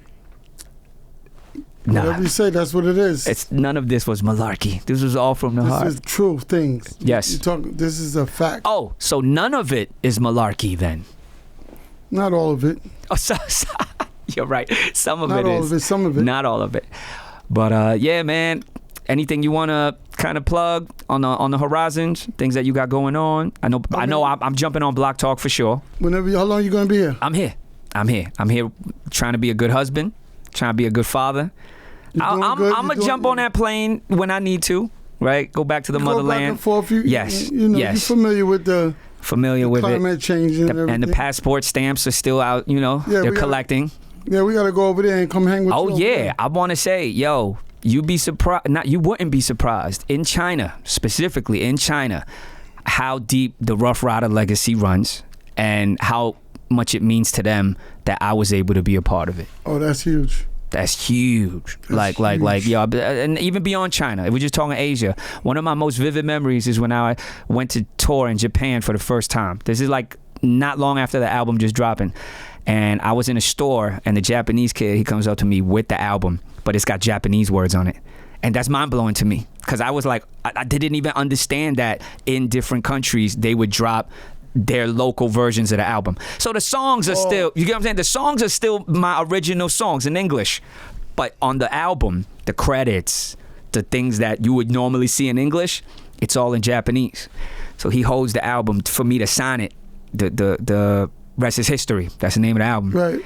Whatever you say, that's what it is. It's none of this was malarkey. This was all from the heart. This is true things. Yes. This is a fact. Oh, so none of it is malarkey then? Not all of it. Oh, so you're right. Some of it is. Not all of it. Some of it. Not all of it. But yeah, man. Anything you want to kind of plug on the horizons? Things that you got going on? I know I'm jumping on Block Talk for sure. How long are you going to be here? I'm here trying to be a good husband, trying to be a good father. I'm going to jump on that plane when I need to, right? Go back to the motherland. Go back and forth. Yes. You're familiar with the climate change and everything. And the passport stamps are still out, they're collecting. Yeah, we got to go over there and come hang with you. Oh, yeah. I want to say, yo, you wouldn't be surprised in China, specifically in China, how deep the Ruff Ryder legacy runs and how much it means to them that I was able to be a part of it. Oh, that's huge. That's huge. Like, yo, and even beyond China, if we're just talking Asia, one of my most vivid memories is when I went to tour in Japan for the first time. This is like not long after the album just dropping. And I was in a store, and the Japanese kid, he comes up to me with the album, but it's got Japanese words on it. And that's mind-blowing to me, because I was like, I didn't even understand that in different countries, they would drop their local versions of the album. So the songs are still, you get what I'm saying? The songs are still my original songs in English. But on the album, the credits, the things that you would normally see in English, it's all in Japanese. So he holds the album for me to sign it. The rest is history. That's the name of the album. Right.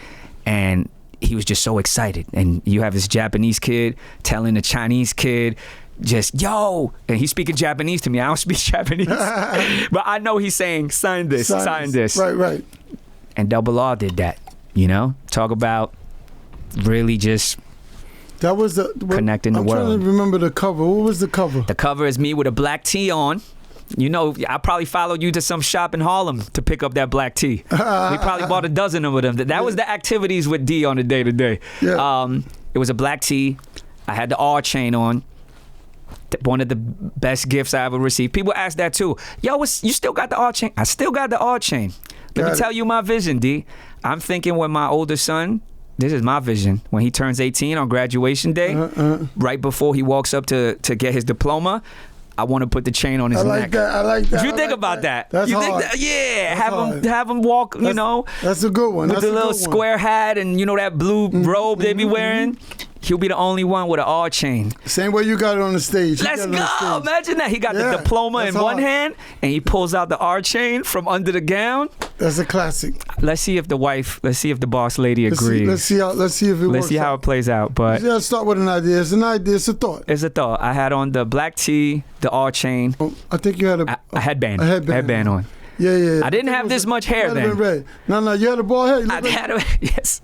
And he was just so excited. And you have this Japanese kid telling the Chinese kid, just, yo, and he's speaking Japanese to me. I don't speak Japanese. But I know he's saying, sign this. Right. And Double R did that, Talk about really just that was connecting the world. I'm trying to remember the cover. What was the cover? The cover is me with a black tee on. I probably followed you to some shop in Harlem to pick up that black tee. We probably bought a dozen of them. That was the activities with D on the day-to-day. Yeah. It was a black tee. I had the R chain on. One of the best gifts I ever received. People ask that too. Yo, you still got the R chain? I still got the R chain. Let me tell you my vision, D. I'm thinking when my older son, this is my vision, when he turns 18 on graduation day, right before he walks up to get his diploma, I want to put the chain on his neck. I like that. If you think about that. That's you hard. Think that, yeah, have him walk, That's a good one. With the little square hat and, that blue robe they be wearing. He'll be the only one with an R chain. Same way you got it on the stage. Let's go. Imagine that. He got the diploma in one hand, and he pulls out the R chain from under the gown. That's a classic. Let's see if the boss lady agrees. Let's see if it works. Let's see how it plays out. But you gotta start with an idea. It's an idea. It's a thought. It's a thought. I had on the black tee, the R chain. I think you had a headband. A headband on. Yeah. I didn't have this much hair then. Red. No, you had a bald head. Yes.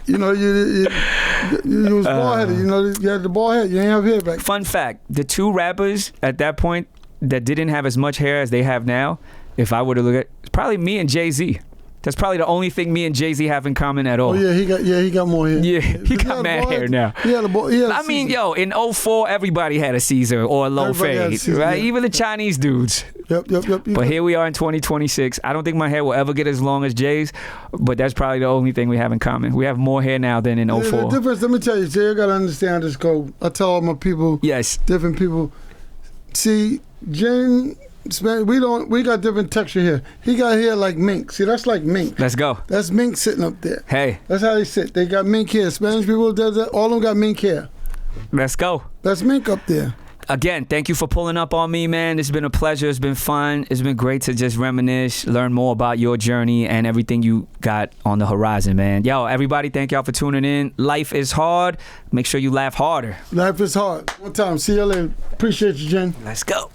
You was bald headed. You had the bald head. You didn't have hair back. Fun fact: the two rappers at that point that didn't have as much hair as they have now, if I were to look at, it's probably me and Jay-Z. That's probably the only thing me and Jay-Z have in common at all. Oh yeah, he got more hair. Yeah, he got mad hair now. I mean, yo, in 04, everybody had a Caesar or a low fade, right? Even the Chinese dudes. Yep. But here we are in 2026. I don't think my hair will ever get as long as Jay's, but that's probably the only thing we have in common. We have more hair now than in 04. The difference, let me tell you, Jay, I gotta understand this code. I tell all my people, different people. See, Jen, we got different texture here. He got hair like mink. See, that's like mink. Let's go. That's mink sitting up there. Hey. That's how they sit. They got mink hair. Spanish people, all of them got mink hair. Let's go. That's mink up there. Again, thank you for pulling up on me, man. It's been a pleasure. It's been fun. It's been great to just reminisce, learn more about your journey and everything you got on the horizon, man. Yo, everybody, thank y'all for tuning in. Life is hard. Make sure you laugh harder. Life is hard. One time. See you later. Appreciate you, Jen. Let's go.